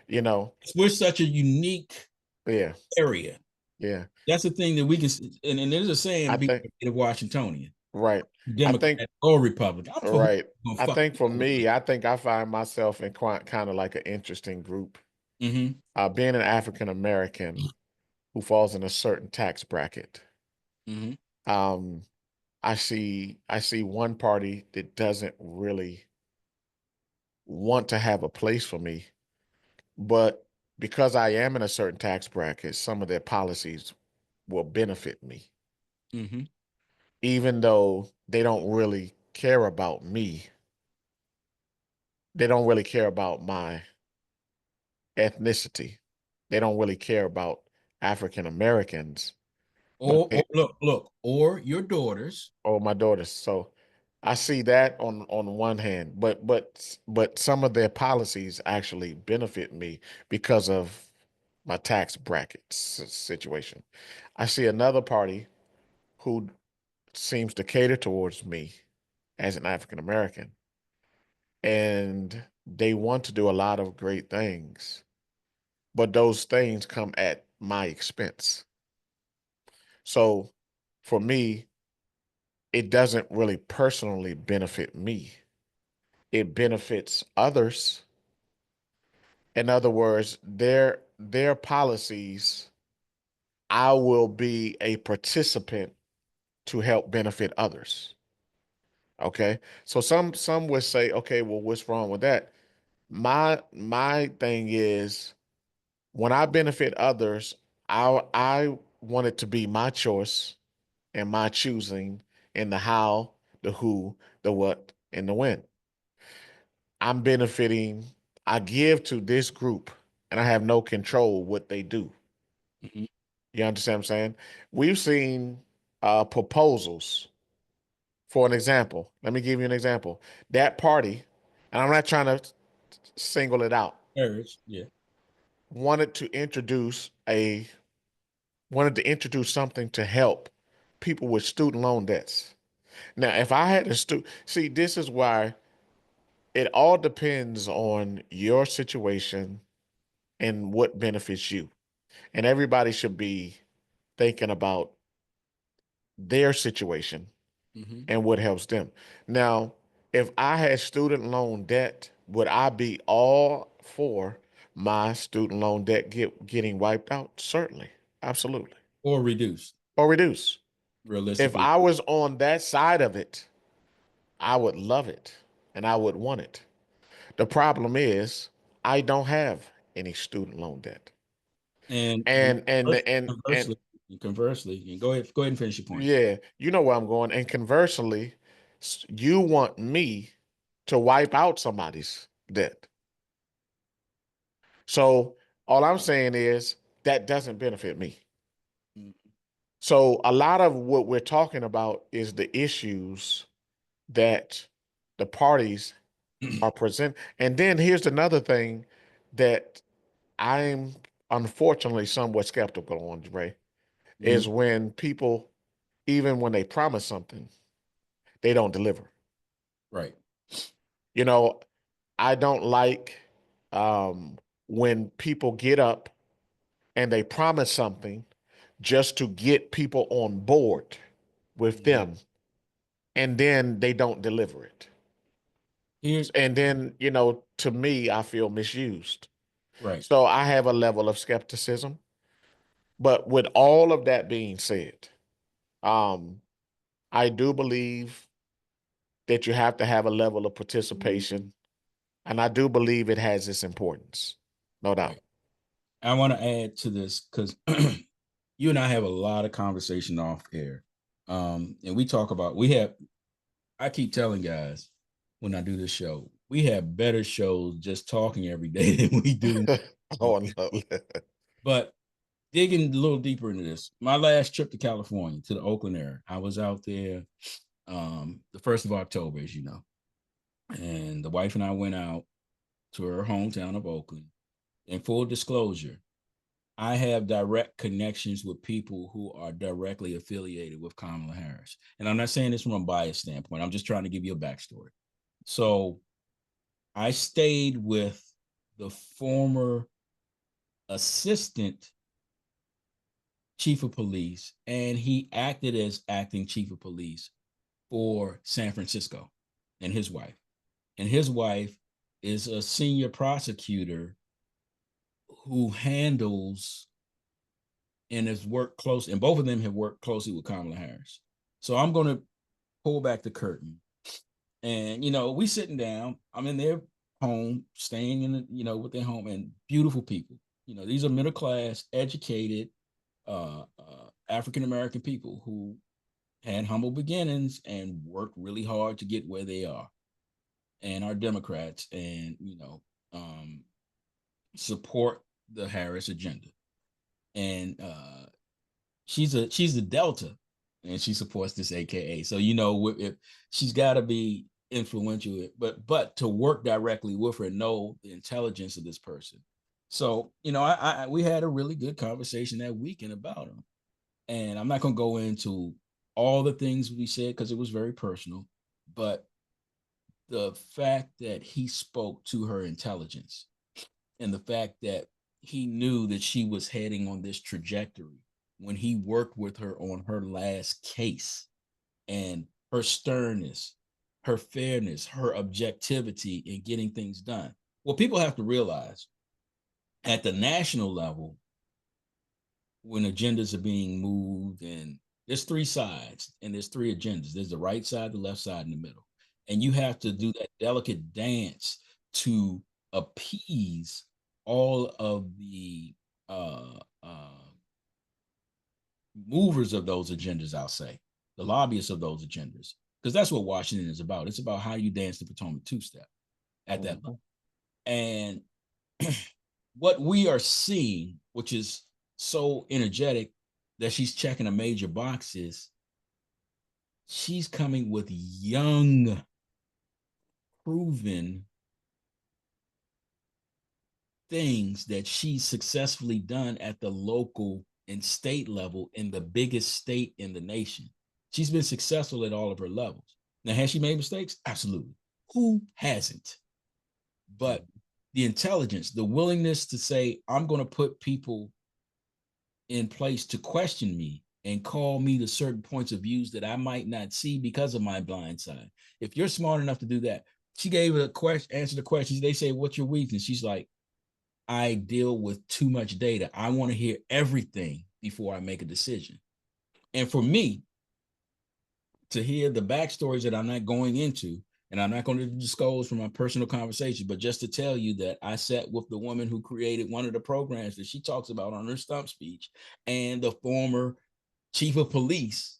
You know, we're such a unique yeah, area. yeah. That's the thing that we can, and there's a I saying, people think are Washingtonian, right. I think Democrat or Republican. I'm for right. who's I gonna think for fuck. me, I think I find myself in quite kind of like an interesting group. Mm-hmm. Being an African American who falls in a certain tax bracket. Mm-hmm. Um, I see one party that doesn't really want to have a place for me, but because I am in a certain tax bracket, some of their policies will benefit me, Mm-hmm. even though they don't really care about me. They don't really care about my ethnicity. They don't really care about African Americans, but Or look, or your daughters. or my daughters. So I see that on one hand, but some of their policies actually benefit me because of my tax bracket situation. I see another party who seems to cater towards me as an African American, and they want to do a lot of great things, but those things come at my expense. So for me, it doesn't really personally benefit me. It benefits others. In other words, their policies, I will be a participant to help benefit others. Okay. So some would say, okay, well, what's wrong with that? My thing is when I benefit others, I want it to be my choice and my choosing in the how, the who, the what, and the when. I'm benefiting, I give to this group and I have no control what they do. Mhm. You understand what I'm saying? We've seen proposals. For an example, let me give you an example. That party, and I'm not trying to single it out, Marriage, yeah. wanted to introduce a wanted to introduce something to help people with student loan debts. Now, if I had a see, this is why it all depends on your situation and what benefits you. And everybody should be thinking about their situation Mm-hmm. and what helps them. Now, if I had student loan debt, would I be all for my student loan debt getting wiped out? Certainly. Absolutely. Or reduced, Or reduce. If realistically. I was on that side of it, I would love it and I would want it. The problem is I don't have any student loan debt. And And conversely, and go ahead and finish your point. yeah, you know where I'm going. And conversely, you want me to wipe out somebody's debt. So all I'm saying is that doesn't benefit me. Mm. So a lot of what we're talking about is the issues that the parties are present. And then here's another thing that I'm unfortunately somewhat skeptical on, Ray, Mhm. is when people, even when they promise something, they don't deliver. Right. You know, I don't like um, when people get up and they promise something just to get people on board with Mhm. them, and then they don't deliver it. Here, And then, to me, I feel misused. right. So I have a level of skepticism. But with all of that being said, um, I do believe that you have to have a level of participation, and I do believe it has its importance, no doubt. Right. I want to add to this because you and I have a lot of conversation off air. And I keep telling guys when I do this show, we have better shows just talking every day than we do. Oh no. But digging a little deeper into this, my last trip to California, to the Oakland area, I was out there the 1st of October, as you know. And the wife and I went out to her hometown of Oakland. In full disclosure, I have direct connections with people who are directly affiliated with Kamala Harris. And I'm not saying this from a bias standpoint. I'm just trying to give you a backstory. So I stayed with the former assistant chief of police, and he acted as acting chief of police for San Francisco and his wife. And his wife is a senior prosecutor who handles and has worked close, and both of them have worked closely with Kamala Harris. So I'm going to pull back the curtain, and we sitting down. I'm in their home, staying in with their home, and beautiful people. These are middle class, educated, African American people who had humble beginnings and worked really hard to get where they are, and are Democrats, and support the Harris agenda. And she's a Delta, and she supports this AKA. So if she's got to be influential, but to work directly with her, know the intelligence of this person. So we had a really good conversation that weekend about him, and I'm not going to go into all the things we said because it was very personal, but the fact that he spoke to her intelligence and the fact that he knew that she was heading on this trajectory when he worked with her on her last case, and her sternness, her fairness, her objectivity in getting things done. Well, people have to realize at the national level, when agendas are being moved, and there's three sides and there's three agendas. There's the right side, the left side, and the middle. And you have to do that delicate dance to appease all of the movers of those agendas, I'll say, the lobbyists of those agendas, because that's what Washington is about. It's about how you dance the Potomac two-step at that level. And what we are seeing, which is so energetic that she's checking a major box, is she's coming with young, proven things that she's successfully done at the local and state level in the biggest state in the nation. She's been successful at all of her levels. Now, has she made mistakes? Absolutely. Who hasn't? But the intelligence, the willingness to say, I'm going to put people in place to question me and call me to certain points of views that I might not see because of my blind side. If you're smart enough to do that, she gave a question, answered the questions. They say, what's your weakness? She's like, I deal with too much data. I want to hear everything before I make a decision. And for me, to hear the backstories that I'm not going into, and I'm not going to disclose from my personal conversation, but just to tell you that I sat with the woman who created one of the programs that she talks about on her stump speech, and the former chief of police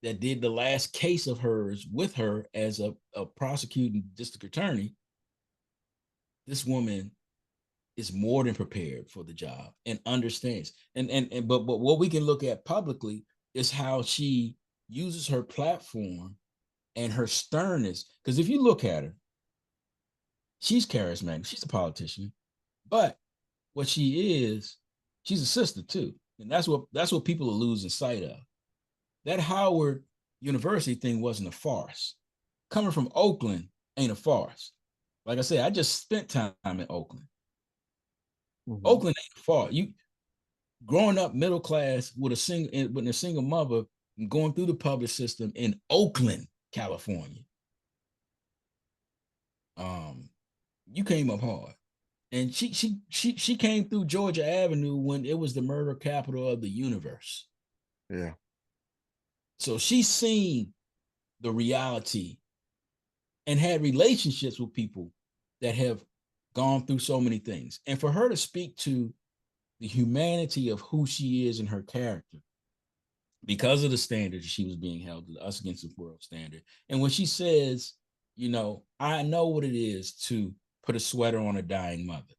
that did the last case of hers with her as a prosecuting district attorney. This woman is more than prepared for the job and understands. But what we can look at publicly is how she uses her platform and her sternness. Because if you look at her, she's charismatic. She's a politician, but what she is, she's a sister too. And that's what people are losing sight of. That Howard University thing wasn't a farce. Coming from Oakland ain't a farce. Like I said, I just spent time in Oakland. Oakland ain't far. You growing up middle class with a single mother and going through the public system in Oakland, California. You came up hard. And she came through Georgia Avenue when it was the murder capital of the universe. Yeah. So she's seen the reality and had relationships with people that have gone through so many things. And for her to speak to the humanity of who she is and her character, because of the standard she was being held to, us against the world standard. And when she says, I know what it is to put a sweater on a dying mother,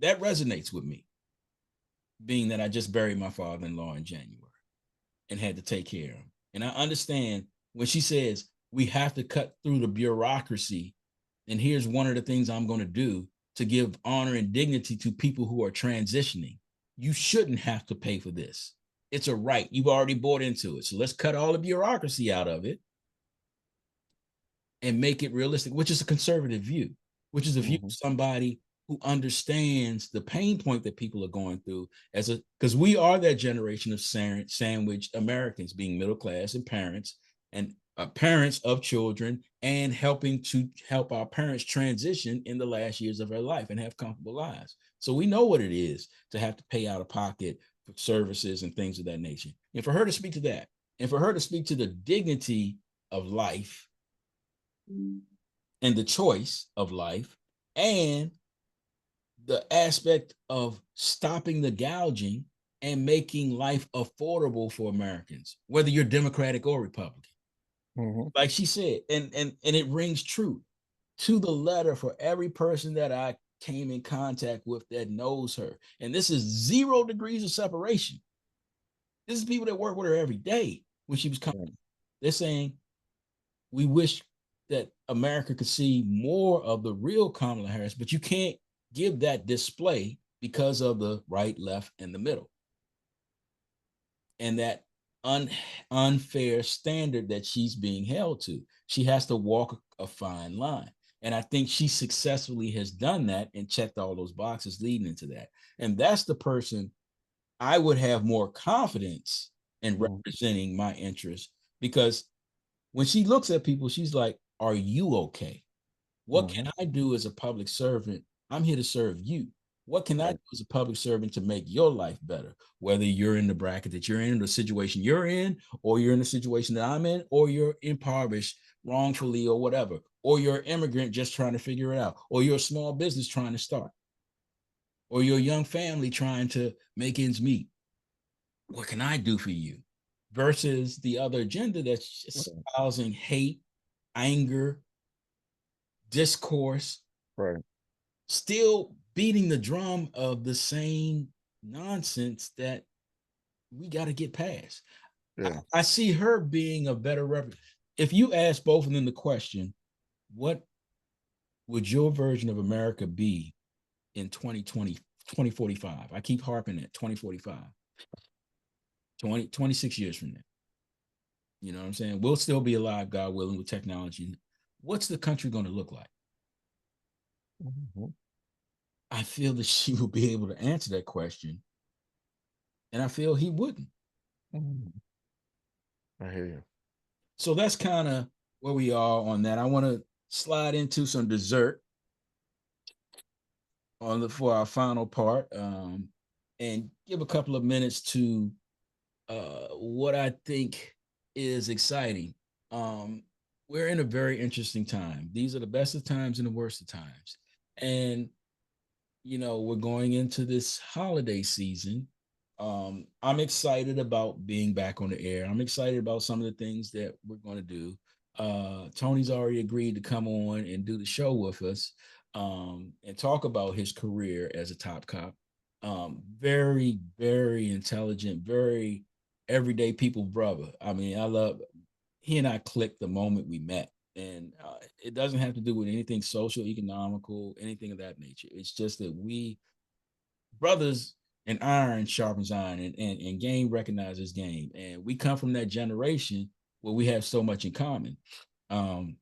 that resonates with me, being that I just buried my father-in-law in January and had to take care of him. And I understand when she says we have to cut through the bureaucracy, and here's one of the things I'm going to do to give honor and dignity to people who are transitioning. You shouldn't have to pay for this. It's a right. You've already bought into it. So let's cut all the bureaucracy out of it and make it realistic, which is a conservative view, which is a view of somebody who understands the pain point that people are going through because we are that generation of sandwiched Americans, being middle class and parents of children, and helping to help our parents transition in the last years of their life and have comfortable lives. So we know what it is to have to pay out of pocket for services and things of that nature. And for her to speak to that, and for her to speak to the dignity of life and the choice of life, and the aspect of stopping the gouging and making life affordable for Americans, whether you're Democratic or Republican. Like she said, and it rings true to the letter for every person that I came in contact with that knows her. And this is 0 degrees of separation. This is people that work with her every day when she was coming. They're saying, we wish that America could see more of the real Kamala Harris, but you can't give that display because of the right, left, and the middle. And that unfair standard that she's being held to. She has to walk a fine line. And I think she successfully has done that and checked all those boxes leading into that. And that's the person I would have more confidence in representing my interests, because when she looks at people, she's like, are you okay? What can I do as a public servant? I'm here to serve you. What can I do as a public servant to make your life better? Whether you're in the bracket that you're in, the situation you're in, or you're in the situation that I'm in, or you're impoverished wrongfully or whatever, or you're an immigrant just trying to figure it out, or you're a small business trying to start, or you're a young family trying to make ends meet. What can I do for you? Versus the other agenda that's just espousing hate, anger, discourse, Right. still beating the drum of the same nonsense that we got to get past. Yeah. I see her being a better rep. If you ask both of them the question, what would your version of America be in 2020, 2045? I keep harping at 2045, 26 years from now. You know what I'm saying? We'll still be alive, God willing, with technology. What's the country going to look like? I feel that she will be able to answer that question. And I feel he wouldn't. I hear you. So that's kind of where we are on that. I want to slide into some dessert for our final part, and give a couple of minutes to what I think is exciting. We're in a very interesting time. These are the best of times and the worst of times. And, we're going into this holiday season. I'm excited about being back on the air. I'm excited about some of the things that we're going to do. Tony's already agreed to come on and do the show with us, and talk about his career as a top cop. Very, very intelligent, very everyday people brother. I mean, he and I clicked the moment we met. And it doesn't have to do with anything social, economical, anything of that nature. It's just that we brothers and iron sharpens iron, and game recognizes game. And we come from that generation where we have so much in common. The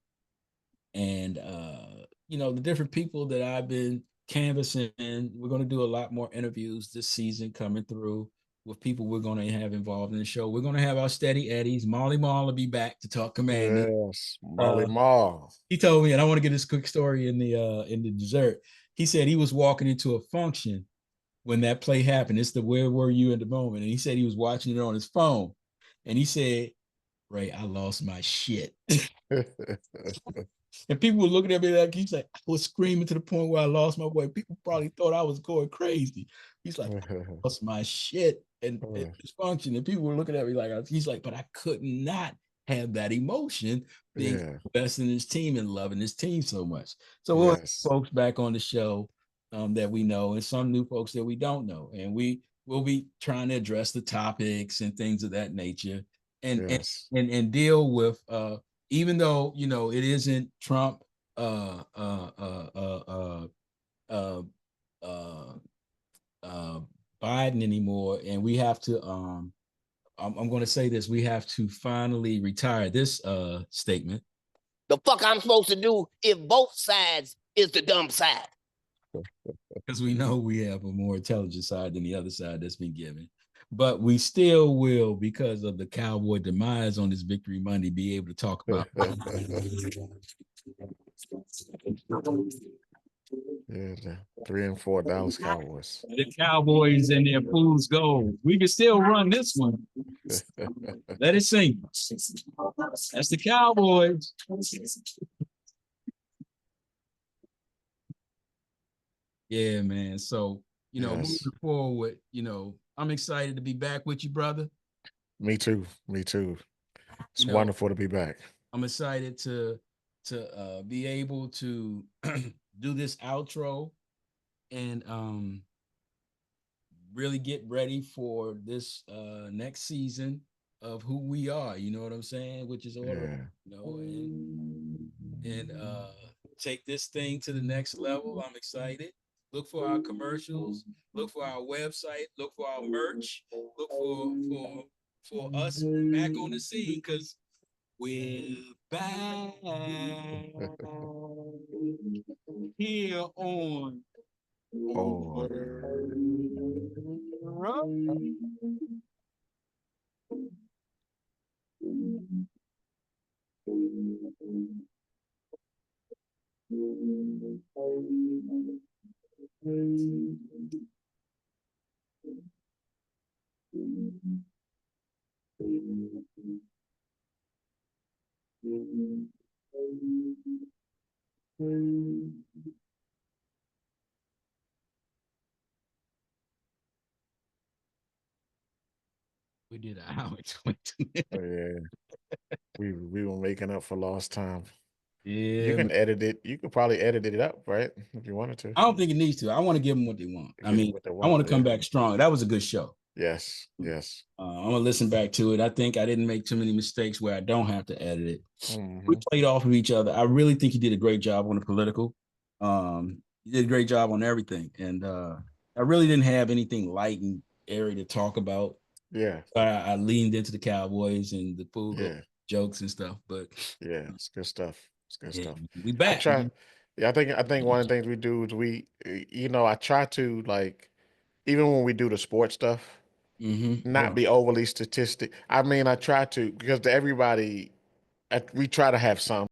different people that I've been canvassing, we're going to do a lot more interviews this season coming through with people we're going to have involved in the show. We're going to have our steady Eddies. Molly Mall will be back to talk commanding. Yes, Molly Mall. He told me, and I want to get this quick story in the dessert. He said he was walking into a function when that play happened. It's the where were you at the moment? And he said he was watching it on his phone. And he said, Ray, I lost my shit. And people were looking at me like, he's like, I was screaming to the point where I lost my voice. People probably thought I was going crazy. He's like, I lost my shit and this function. And people were looking at me like, he's like, but I could not have that emotion being invested in his team and loving his team so much. So we'll have folks back on the show that we know, and some new folks that we don't know. And we'll be trying to address the topics and things of that nature, and deal with even though it isn't Trump Biden anymore, and we have to I'm going to say this, we have to finally retire this statement. The fuck I'm supposed to do if both sides is the dumb side? Because we know we have a more intelligent side than the other side that's been given. But we still will, because of the Cowboy demise on this Victory Monday, be able to talk about the 3 and 4 Dallas Cowboys. The Cowboys and their fool's gold. We can still run this one. Let it sink. That's the Cowboys. Yeah, man. So, moving forward, I'm excited to be back with you, brother. Me too. It's wonderful to be back. I'm excited to be able to do this outro and really get ready for this next season of who we are. You know what I'm saying? Which is order, and take this thing to the next level. I'm excited. Look for our commercials. Look for our website. Look for our merch. Look for us back on the scene, because we're back here on Order. We did an hour and 22 minutes. Oh, yeah. We were making up for lost time. Yeah, You can man. edit it. You could probably edit it up, right? If you wanted to. I don't think it needs to. I want to give them what they want. I Give mean, what they I want want, to come yeah. back strong. That was a good show. Yes, yes. I'm gonna listen back to it. I think I didn't make too many mistakes where I don't have to edit it. We Mhm. played off of each other. I really think he did a great job on the political. He did a great job on everything, and I really didn't have anything light and airy to talk about. Yeah, I leaned into the Cowboys and the food yeah, jokes and stuff. But yeah. It's good stuff. It's good yeah, stuff. we I back. try. Yeah, I think one of the things we do is I try to, like, even when we do the sports stuff, not be overly statistic. I mean, I try to, because to everybody, we try to have some